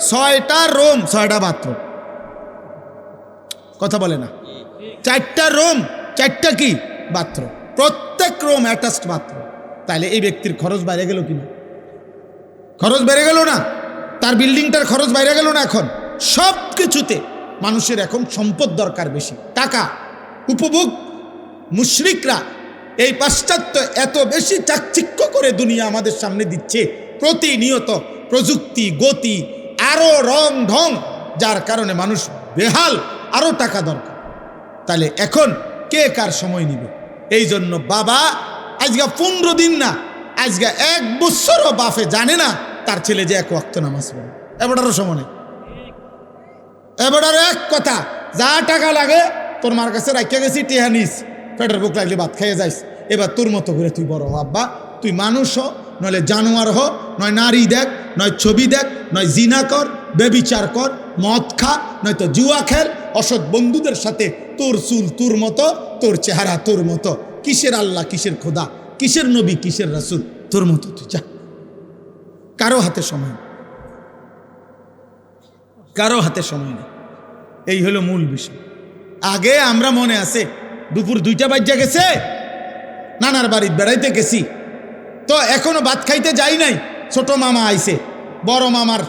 6টা রুম 6টা বাথরুম। কথা বলে না? 4টা রুম 4টা কি বাথরুম, প্রত্যেক রুম অ্যাটাচড বাথরুম। তাহলে এই ব্যক্তির খরচ বাইরে গেল কিনা? খরচ বেড়ে গেল না? তার বিল্ডিংটার খরচ বাইরে গেল না? এখন সব কিছুতে মানুষের এখন সম্পদ দরকার বেশি, টাকা, উপভোগ। মুশরিকরা এই পাশ্চাত্য এত বেশি চাকচিক্য করে দুনিয়া আমাদের সামনে দিচ্ছে, প্রতিনিয়ত প্রযুক্তি, গতি, আরো রং ঢং, যার কারণে মানুষ বেহাল, আরো টাকা দরকার। তাহলে এখন কে কার সময় নিবে? এই জন্য বাবা আজকে 15 দিন না, আজকে 1 বছরও বাপে জানে না তার ছেলে যে 1 ওয়াক্ত নামাজ পড়ে। এবারও সময় নেই। এবারের এক কথা, যা টাকা লাগে তোর মার কাছে রাখিয়া গেছি, টিহা নিস, পেটের বুক লাগলে ভাত খাইয়ে যাইস। এবার তোর মতো করে তুই বড় হ আব্বা, তুই মানুষ হ, নইলে জানোয়ার হ, নয় নারী দেখ, নয় ছবি দেখ, নয় জিনা কর, বেবিচার কর, মদ খা, নয়তো জুয়া খেল, অসৎ বন্ধুদের সাথে, তোর চুল তোর মতো, তোর চেহারা তোর মতো, কিসের আল্লাহ, কিসের খোদা, কিসের নবী, কিসের রাসূল, তোর মতো তুই যা। কারো হাতে সময় নেই, কারো হাতে সময় নেই। এই হলো মূল বিষয়। আগে আমরা মনে আছে দুপুর 2টা বাজে গেছে, নানার বাড়িতে বেড়াইতে গেছি, তো এখনো ভাত খাইতে যাই নাই, ছোট মামা আইছে, বড় মামার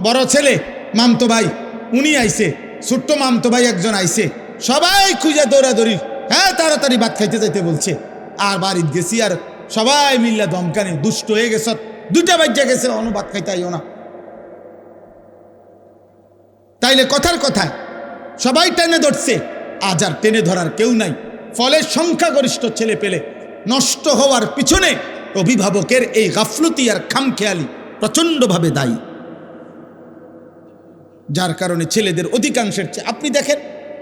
বড় ছেলে মামতো ভাই উনি আইছে, ছোট্ট মামতো ভাই একজন আইছে, সবাই খুঁজে দৌড়াদৌড়ি, হ্যাঁ তাড়াতাড়ি ভাত খাইতে যাইতে বলছে। আর বাড়িতে গেছি, আর সবাই মিল্লা ধমকানি, দুষ্ট হয়ে গেছ, 2টা বাজে গেছে, অন্য ভাত খাইতে আইও না। তাইলে কথার কথায় সবাই টেনে ধরছে, আজ আর টেনে ধরার কেউ নাই। ফলে সংখ্যাগরিষ্ঠ ছেলে পেলে নষ্ট হওয়ার পিছনে অভিভাবকের এই গাফলতি আর খামখেয়ালি প্রচণ্ডভাবে দায়ী, যার কারণে ছেলেদের অধিকাংশের চেয়ে, আপনি দেখেন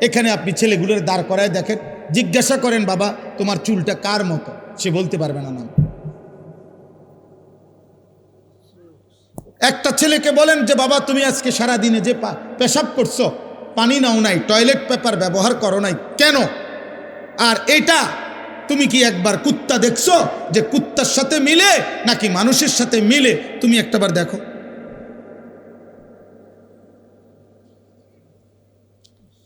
এখানে, আপনি ছেলেগুলোর দাঁড় করায় দেখেন, জিজ্ঞাসা করেন বাবা তোমার চুলটা কার মতো, সে বলতে পারবে না নাম। একটা ছেলেকে বলেন যে বাবা তুমি আজকে সারাদিনে যে পেশাব করছো, পানি নাও নাই, টয়লেট পেপার ব্যবহার করো নাই কেন? আর এটা তুমি কি একবার কুত্তা দেখছো যে কুত্তার সাথে মিলে নাকি মানুষের সাথে মিলে? তুমি একটাবার দেখো।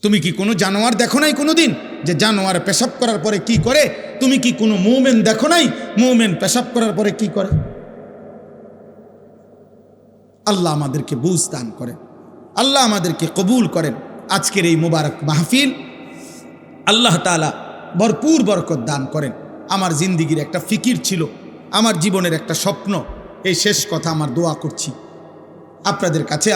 তুমি কি কোনো জানোয়ার দেখো নাই কোনোদিন যে জানোয়ার পেশাব করার পরে কি করে? তুমি কি কোনো মুমিন দেখো নাই মুমিন পেশাব করার পরে কি করে? আল্লাহ আমাদেরকে বুঝ দান করেন, আল্লাহ আমাদেরকে কবুল করেন। আজকের এই মুবারক মাহফিল আল্লাহ তাআলা ভরপুর বরকত দান করেন। আমার জিন্দিগির একটা ফিকির ছিল, আমার জীবনের একটা স্বপ্ন, এই শেষ কথা আমার দোয়া করছি আপনাদের কাছে।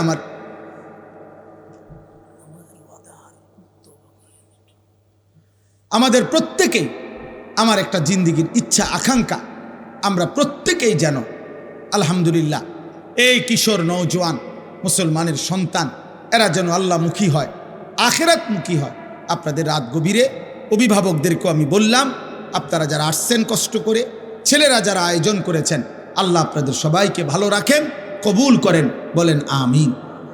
আমাদের প্রত্যেকেই, আমার একটা জিন্দিগির ইচ্ছা আকাঙ্ক্ষা, আমরা প্রত্যেকেই যেন আলহামদুলিল্লাহ এই কিশোর নওজোয়ান মুসলমানের সন্তান, এরা যেন আল্লাহমুখী হয়, আখিরাতমুখী হয়। আপনাদের রাত গভীরে অভিভাবকদেরকেও আমি বললাম, আপনারা যারা আসছেন কষ্ট করে, ছেলেরা যারা আয়োজন করেছেন, আল্লাহ আপনাদের সবাইকে ভালো রাখেন, কবুল করেন। বলেন আমিন,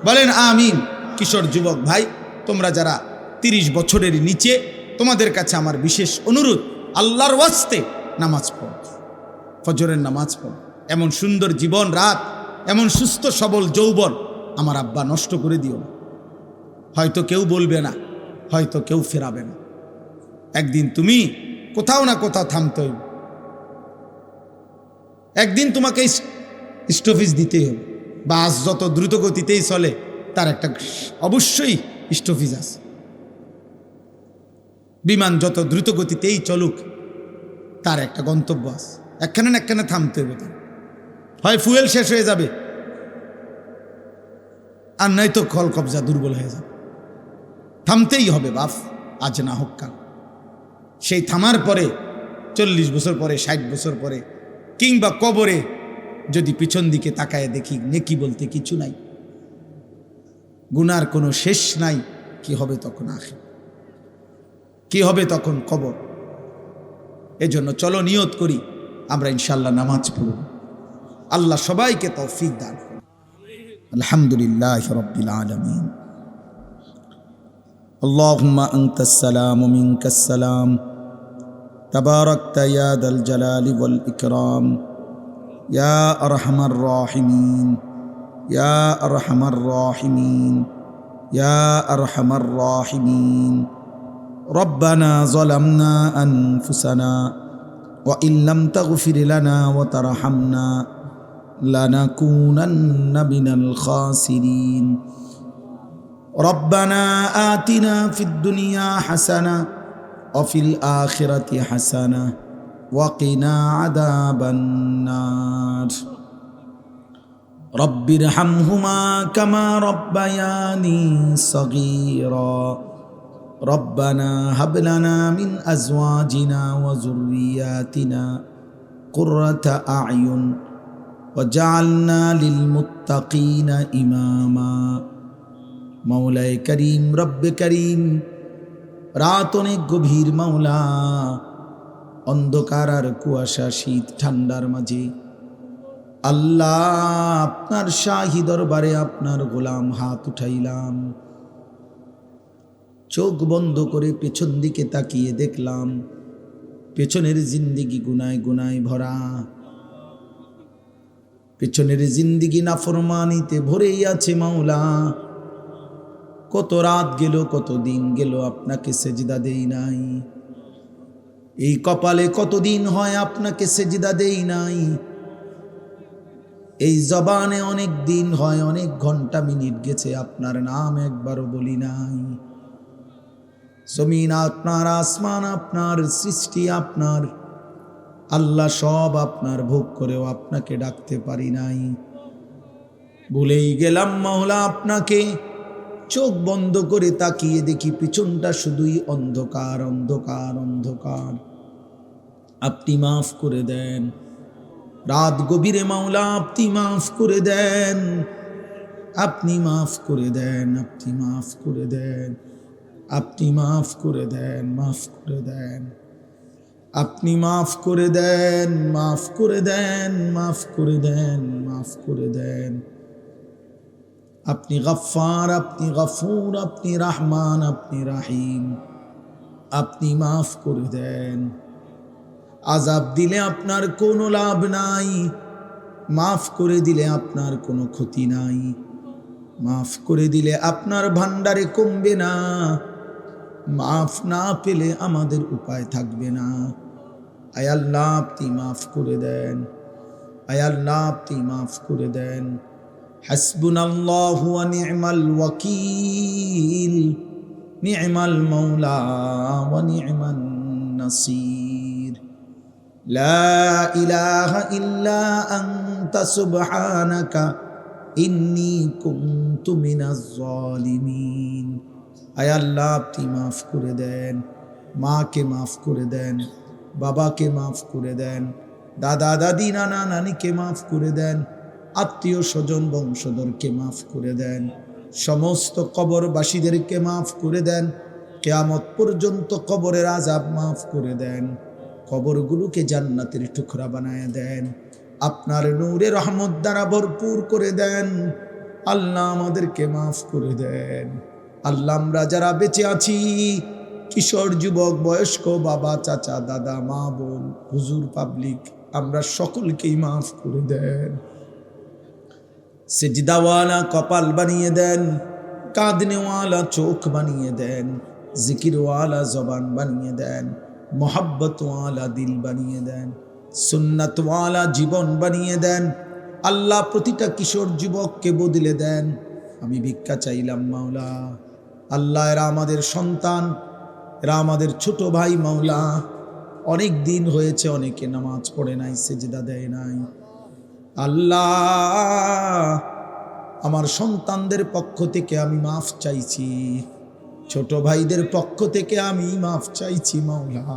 বলেন আমিন। কিশোর যুবক ভাই, তোমরা যারা 30 বছরের নিচে, তোমাদের কাছে আমার বিশেষ অনুরোধ, আল্লাহর ওয়াস্তে নামাজ পড়ো, ফজরের নামাজ পড়ো। এমন সুন্দর জীবন রাত, এমন সুস্থ সবল যৌবন আমার আব্বা নষ্ট করে দিও না। হয়তো কেউ বলবে না, হয়তো কেউ ফেরাবে না, একদিন তুমি কোথাও না কোথাও থামতে হইবে, একদিন তোমাকে স্টপেজ দিতেই হবে। বাস যত দ্রুত গতিতেই চলে তার একটা অবশ্যই স্টপেজ আছে, বিমান যত দ্রুত গতিতেই চলুক তার একটা গন্তব্য আছে, একখানে না একখানে থামতে হবে। হয় ফুয়েল শেষ হয়ে যাবে, আর নাই তো কল কবজা দুর্বল হয়ে যাবে। থামতেই হবে বাপ, আজ না হোক কাল। সেই থামার পরে 40 বছর পরে, 60 বছর পরে, কিংবা কবরে যদি পিছন দিকে তাকায় দেখি নেকি বলতে কিছু নাই, গুনার কোনো শেষ নাই, কি হবে তখন আখির, কি হবে তখন কবর। এজন্য চলো নিয়ত করি আমরা ইনশাআল্লাহ নামাজ পড়ব। আল্লাহ সবাইকে তৌফিক দান করুন। আলহামদুলিল্লাহি রাব্বিল আলামিন। আল্লাহুম্মা আনতাস সালাম ওয়া মিনকাস সালাম, তাবারাকতা ইয়া দাল জালালি ওয়াল ইকরাম, ইয়া আরহামার রাহিমিন, ইয়া আরহামার রাহিমিন, ইয়া আরহামার রাহিমিন। রব্বানা যালামনা আনফুসানা ওয়া ইল্লাম তাগফির লানা ওয়া তারহামনা লানাকুনান্না মিনাল খাসিরিন। রব্বানা আতিনা ফিদ দুনিয়া হাসানা ওয়া ফিল আখিরাতি হাসানা ওয়া কিনা আযাবান নার। রব্বিরহামহুমা কামা রব্বায়ানি সগীরা। রব্বানা হাব লানা মিন আজওয়াজিনা ওয়া যুররিয়াতিনা কুররাতা আ'য়ুন ওয়াজআলনা লিল মুত্তাকিনা ইমামা। মাওলায়ে করিম, রব্বে করিম, রাত অনেক গভীর মাওলা, অন্ধকার আর কুয়াশা, শীত ঠান্ডার মাঝে আল্লাহ আপনার শাহী দরবারে আপনার গোলাম হাত উঠাইলাম। চোখ বন্ধ করে পেছন দিকে তাকিয়ে দেখলাম পেছনের জিন্দিগি গুনায় গুনায় ভরা, পেছনের জিন্দিগি নাফরমানিতে ভরেই আছে মাওলা। কত রাত গেল, কত দিন গেল আপনাকে সেজদা দেই নাই। এই কপালে কতদিন হয় আপনাকে সেজদা দেই নাই। এই জবানে অনেক দিন হয়, অনেক ঘন্টা মিনিট গেছে আপনার নাম একবারও বলি নাই। জমিন আপনার, আসমান আপনার, সৃষ্টি আপনার, আল্লাহ সব আপনার, ভোগ করেও আপনাকে ডাকতে পারি নাই। ভুলেই গেলাম মাওলা আপনাকে। চোখ বন্ধ করে তাকিয়ে দেখি পিছনটা শুধুই অন্ধকার, অন্ধকার, অন্ধকার। আপনি মাফ করে দেন। রাত গভীরে মাওলা আপনি মাফ করে দেন, আপনি মাফ করে দেন, আপনি মাফ করে দেন, আপনি মাফ করে দেন, মাফ করে দেন, আপনি মাফ করে দেন, মাফ করে দেন, মাফ করে দেন, মাফ করে দেন। আপনি গফফার, আপনি গফুর, আপনি রহমান, আপনি রাহিম, আপনি মাফ করে দেন। আযাব দিলে আপনার কোনো লাভ নাই, মাফ করে দিলে আপনার কোনো ক্ষতি নাই। মাফ করে দিলে আপনার ভান্ডারে কমবে না, মাফ না পেলে আমাদের উপায় থাকবে না। আয় আল্লাহ আপনি মাফ করে দেন, আয় আল্লাহ আপনি মাফ করে দেন। হাসবুনাল্লাহু ওয়া নি'মাল ওয়াকিল, নি'মাল মাওলা ওয়া নি'মান নাসির। লা ইলাহা ইল্লা আনতা সুবহানাকা ইন্নী কুনতু মিনাজ জালিমিন। আয় আল্লাহ আপনি মাফ করে দেন। মাকে মাফ করে দেন, বাবাকে মাফ করে দেন, দাদা দাদি নানা নানিকে মাফ করে দেন, আত্মীয় স্বজন বংশধরকে মাফ করে দেন, সমস্ত কবরবাসীদেরকে মাফ করে দেন। কিয়ামত পর্যন্ত কবরের আযাব মাফ করে দেন। কবরগুলোকে জান্নাতের টুকরা বানায় দেন। আপনার নূরে রহমত দ্বারা ভরপুর করে দেন। আল্লাহ আমাদেরকে মাফ করে দেন। আল্লাহ আমরা যারা বেঁচে আছি, কিশোর, যুবক, বয়স্ক, বাবা, চাচা, দাদা, মা, বোন, হুজুর, পাবলিক, আমরা সকলকেই মাফ করে দেন। সেজদাওয়ালা কপাল বানিয়ে দেন, কাঁদনেওয়ালা চোখ বানিয়ে দেন, জিকিরওয়ালা জবান বানিয়ে দেন, মোহাব্বতওয়ালা দিল বানিয়ে দেন, সুন্নাতওয়ালা জীবন বানিয়ে দেন। আল্লাহ প্রতিটা কিশোর যুবককে বদলে দেন। আমি ভিক্ষা চাইলাম মাওলা। আল্লাহ এরা আমাদের সন্তান, এরা আমাদের ছোট ভাই মাওলা। অনেক দিন হয়েছে অনেকে নামাজ পড়ে নাই, সেজদা দেয় নাই। আল্লাহ আমার সন্তানদের পক্ষ থেকে আমি মাফ চাইছি, ছোট ভাইদের পক্ষ থেকে আমি মাফ চাইছি মাওলা,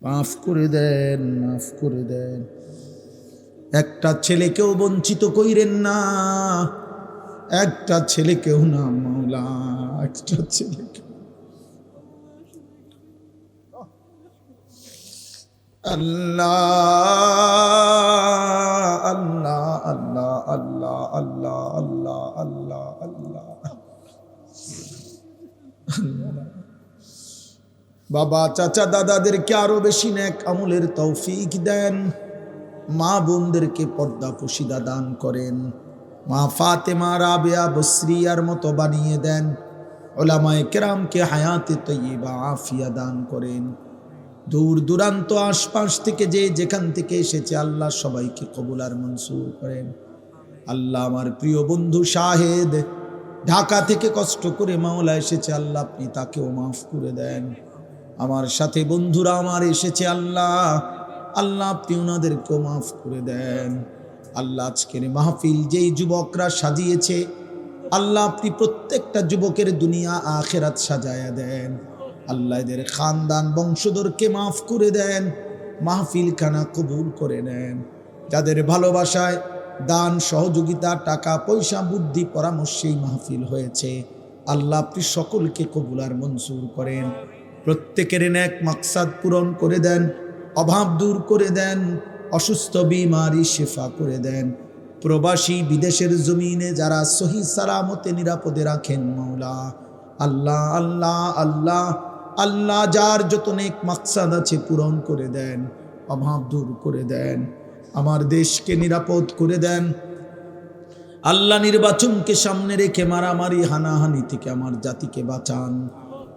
মাফ করে দেন, মাফ করে দেন। একটা ছেলেকেও বঞ্চিত কইরেন না, একটা ছেলেকেও না মাওলা, একটা ছেলেকে। আল্লাহ আল্লাহ আল্লাহ আল্লাহ আল্লাহ আল্লাহ আল্লাহ আল্লাহ। বাবা চাচা দাদাদেরকে আরো বেশি নেক আমলের তৌফিক দেন, মা বোনদেরকে পর্দা পশিদা দান করেন, মা ফাতেমা রাবেয়া বসরিয়ার মতো বানিয়ে দেন, উলামায়ে কেরামকে হায়াতে তয়্যিবা আফিয়া দান করেন। দূর দূরান্ত আশপাশ থেকে যে যেখান থেকে এসেছে আল্লাহ সবাইকে কবুল আর মনসুর করেন। আল্লাহ আমার প্রিয় বন্ধু শাহেদ ঢাকা থেকে কষ্ট করে মাওলা এসেছে, আল্লাহ আপনি তাকেও মাফ করে দেন। আমার সাথে বন্ধুরা আমার এসেছে আল্লাহ, আল্লাহ আপনি ওনাদেরকেও মাফ করে দেন। আল্লাহ আজকের মাহফিল যেই যুবকরা সাজিয়েছে আল্লাহ আপনি প্রত্যেকটা যুবকের দুনিয়া আখেরাত সাজায়া দেন। আল্লাহ এদের খানদান বংশধরকে মাফ করে দেন, মাহফিল খানা কবুল করে নেন। যাদের ভালোবাসায় দান সহযোগিতা টাকা পয়সা বুদ্ধি পরামর্শেই মাহফিল হয়েছে আল্লাহ আপনি সকলকে কবুল আর মনসুর করেন। প্রত্যেকের নেক মাকসাদ পূরণ করে দেন, অভাব দূর করে দেন, অসুস্থ বিমারি শেফা করে দেন। প্রবাসী বিদেশের জমিনে যারা সহি সালামতে নিরাপদে রাখেন মাওলা, আল্লাহ আল্লাহ আল্লাহ আল্লাহ যার যত নেক মাকসাদ আছে পূরণ করে দেন, অভাব দূর করে দেন, আমার দেশকে নিরাপদ করে দেন। আল্লাহ নির্বাচনকে সামনে রেখে মারামারি হানাহানি থেকে আমার জাতিকে বাঁচান।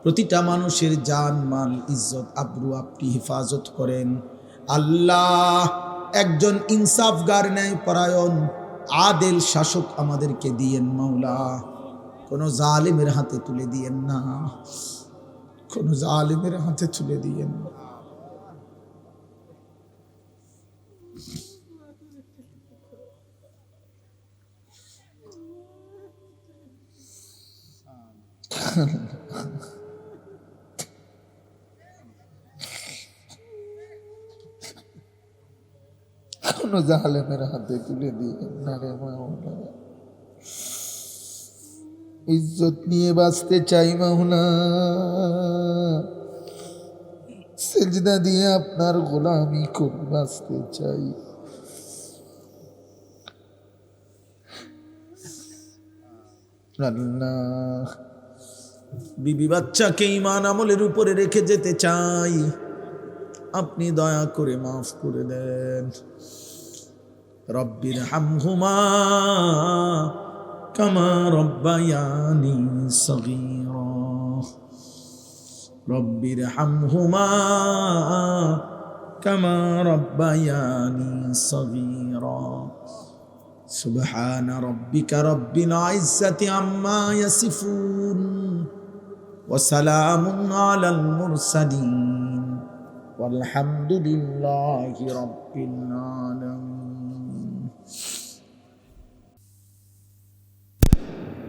প্রতিটা মানুষের জান মাল ইজ্জত আবরু আপনি হেফাজত করেন। আল্লাহ একজন ইনসাফগার ন্যায় পরায়ণ আদেল শাসক আমাদেরকে দিয়েন মাওলা, কোনো জালিমের হাতে তুলে দিয়েন না, কোনো জালিমের হাতে তুলে দিয়েন না। কোনো জালেমের হাতে তুলে দিয়েন না রে মাওলা। ইজ্জত নিয়ে বাঁচতে চাই মাওলা, সেজদা দিয়ে আপনার গোলামি করে বাঁচতে চাই। আল্লাহ বিবি বাচ্চাকে ঈমান আমলের উপরে রেখে যেতে চাই, আপনি দয়া করে মাফ করে দেন। রব্বির হামহুমা কামা রব্বায়ানি সগীরা, রব্বির হামহুমা কামা রব্বায়ানি সগীরা। সুবহান রব্বিকা রব্বিল ইজ্জাতি আম্মা ইয়াসিফুন ওয়া সালামুন আলাল মুরসালিন ওয়ালহামদুলিল্লাহি রাব্বিল আলামিন।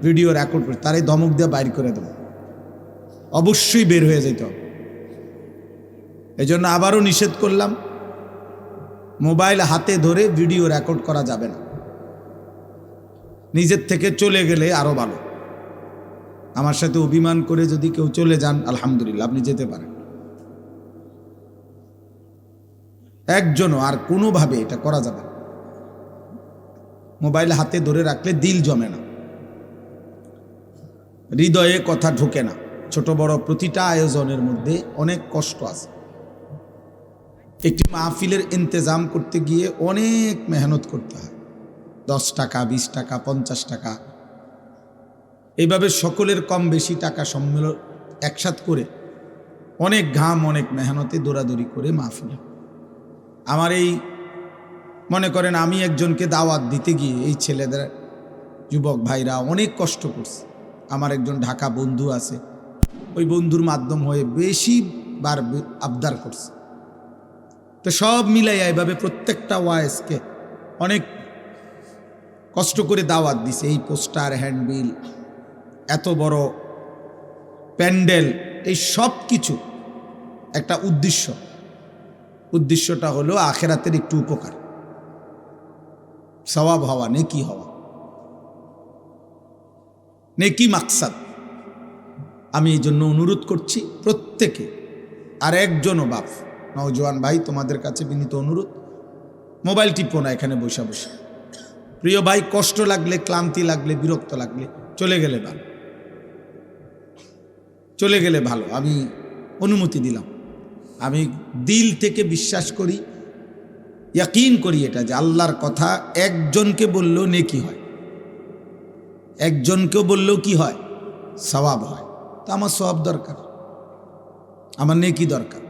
ভিডিও রেকর্ড করে তারই ধমক দিয়ে বাইর করে দেব, অবশ্যই বের হয়ে যেত। এই জন্য আবারও নিষেধ করলাম, মোবাইল হাতে ধরে ভিডিও রেকর্ড করা যাবে না। নিজের থেকে চলে গেলে আরো ভালো। আমার সাথে অভিমান করে যদি কেউ চলে যান আলহামদুলিল্লাহ, আপনি যেতে পারেন। একজনও আর কোনোভাবে এটা করা যাবে না। মোবাইল হাতে ধরে রাখলে দিল জমে না, হৃদয়ে কথা ঢোকে না। ছোট বড় প্রতিটা আয়োজনের মধ্যে অনেক কষ্ট আছে। একটি মাহফিলের ইন্তজাম করতে গিয়ে অনেক মেহনত করতে হয়, 10 টাকা 20 টাকা 50 টাকা এইভাবে সকলের কম বেশি টাকা সম্মেলন একসাথ করে অনেক ঘাম অনেক মেহনতে দৌড়াদৌড়ি করে মাহফিল। আমার এই মনে করেন আমি একজনকে দাওয়াত দিতে গিয়ে এই ছেলেদের যুবক ভাইরা অনেক কষ্ট করছে। আমার একজন ঢাকা বন্ধু আছে, ওই বন্ধুর মাধ্যম হয়ে বেশিবার আবদার করছে, তো সব মিলাইয়া এভাবে প্রত্যেকটা ওয়াইজকে অনেক কষ্ট করে দাওয়াত দিছে। এই পোস্টার, হ্যান্ডবিল, এত বড় প্যান্ডেল, এই সব কিছু একটা উদ্দেশ্যটা হলো আখেরাতের একটু উপকার, সওয়াব হওয়া, নেকি হওয়া, নেকি মাকসাদ। আমি এই জন্য অনুরোধ করছি প্রত্যেকে, আর একজনও বাপ নওজোয়ান ভাই তোমাদের কাছে বিনীত অনুরোধ, মোবাইল টিপো না এখানে বসে বসে। প্রিয় ভাই, কষ্ট লাগলে, ক্লান্তি লাগলে, বিরক্ত লাগলে চলে গেলে ভালো, আমি অনুমতি দিলাম। আমি দিল থেকে বিশ্বাস করি, ইয়াকিন করি এটা, যে আল্লাহর কথা একজনকে বললেও নেকি হয়, একজনকেও বললেও কি হয়, সওয়াব হয়। তো আমার সওয়াব দরকার, আমার নেকি দরকার।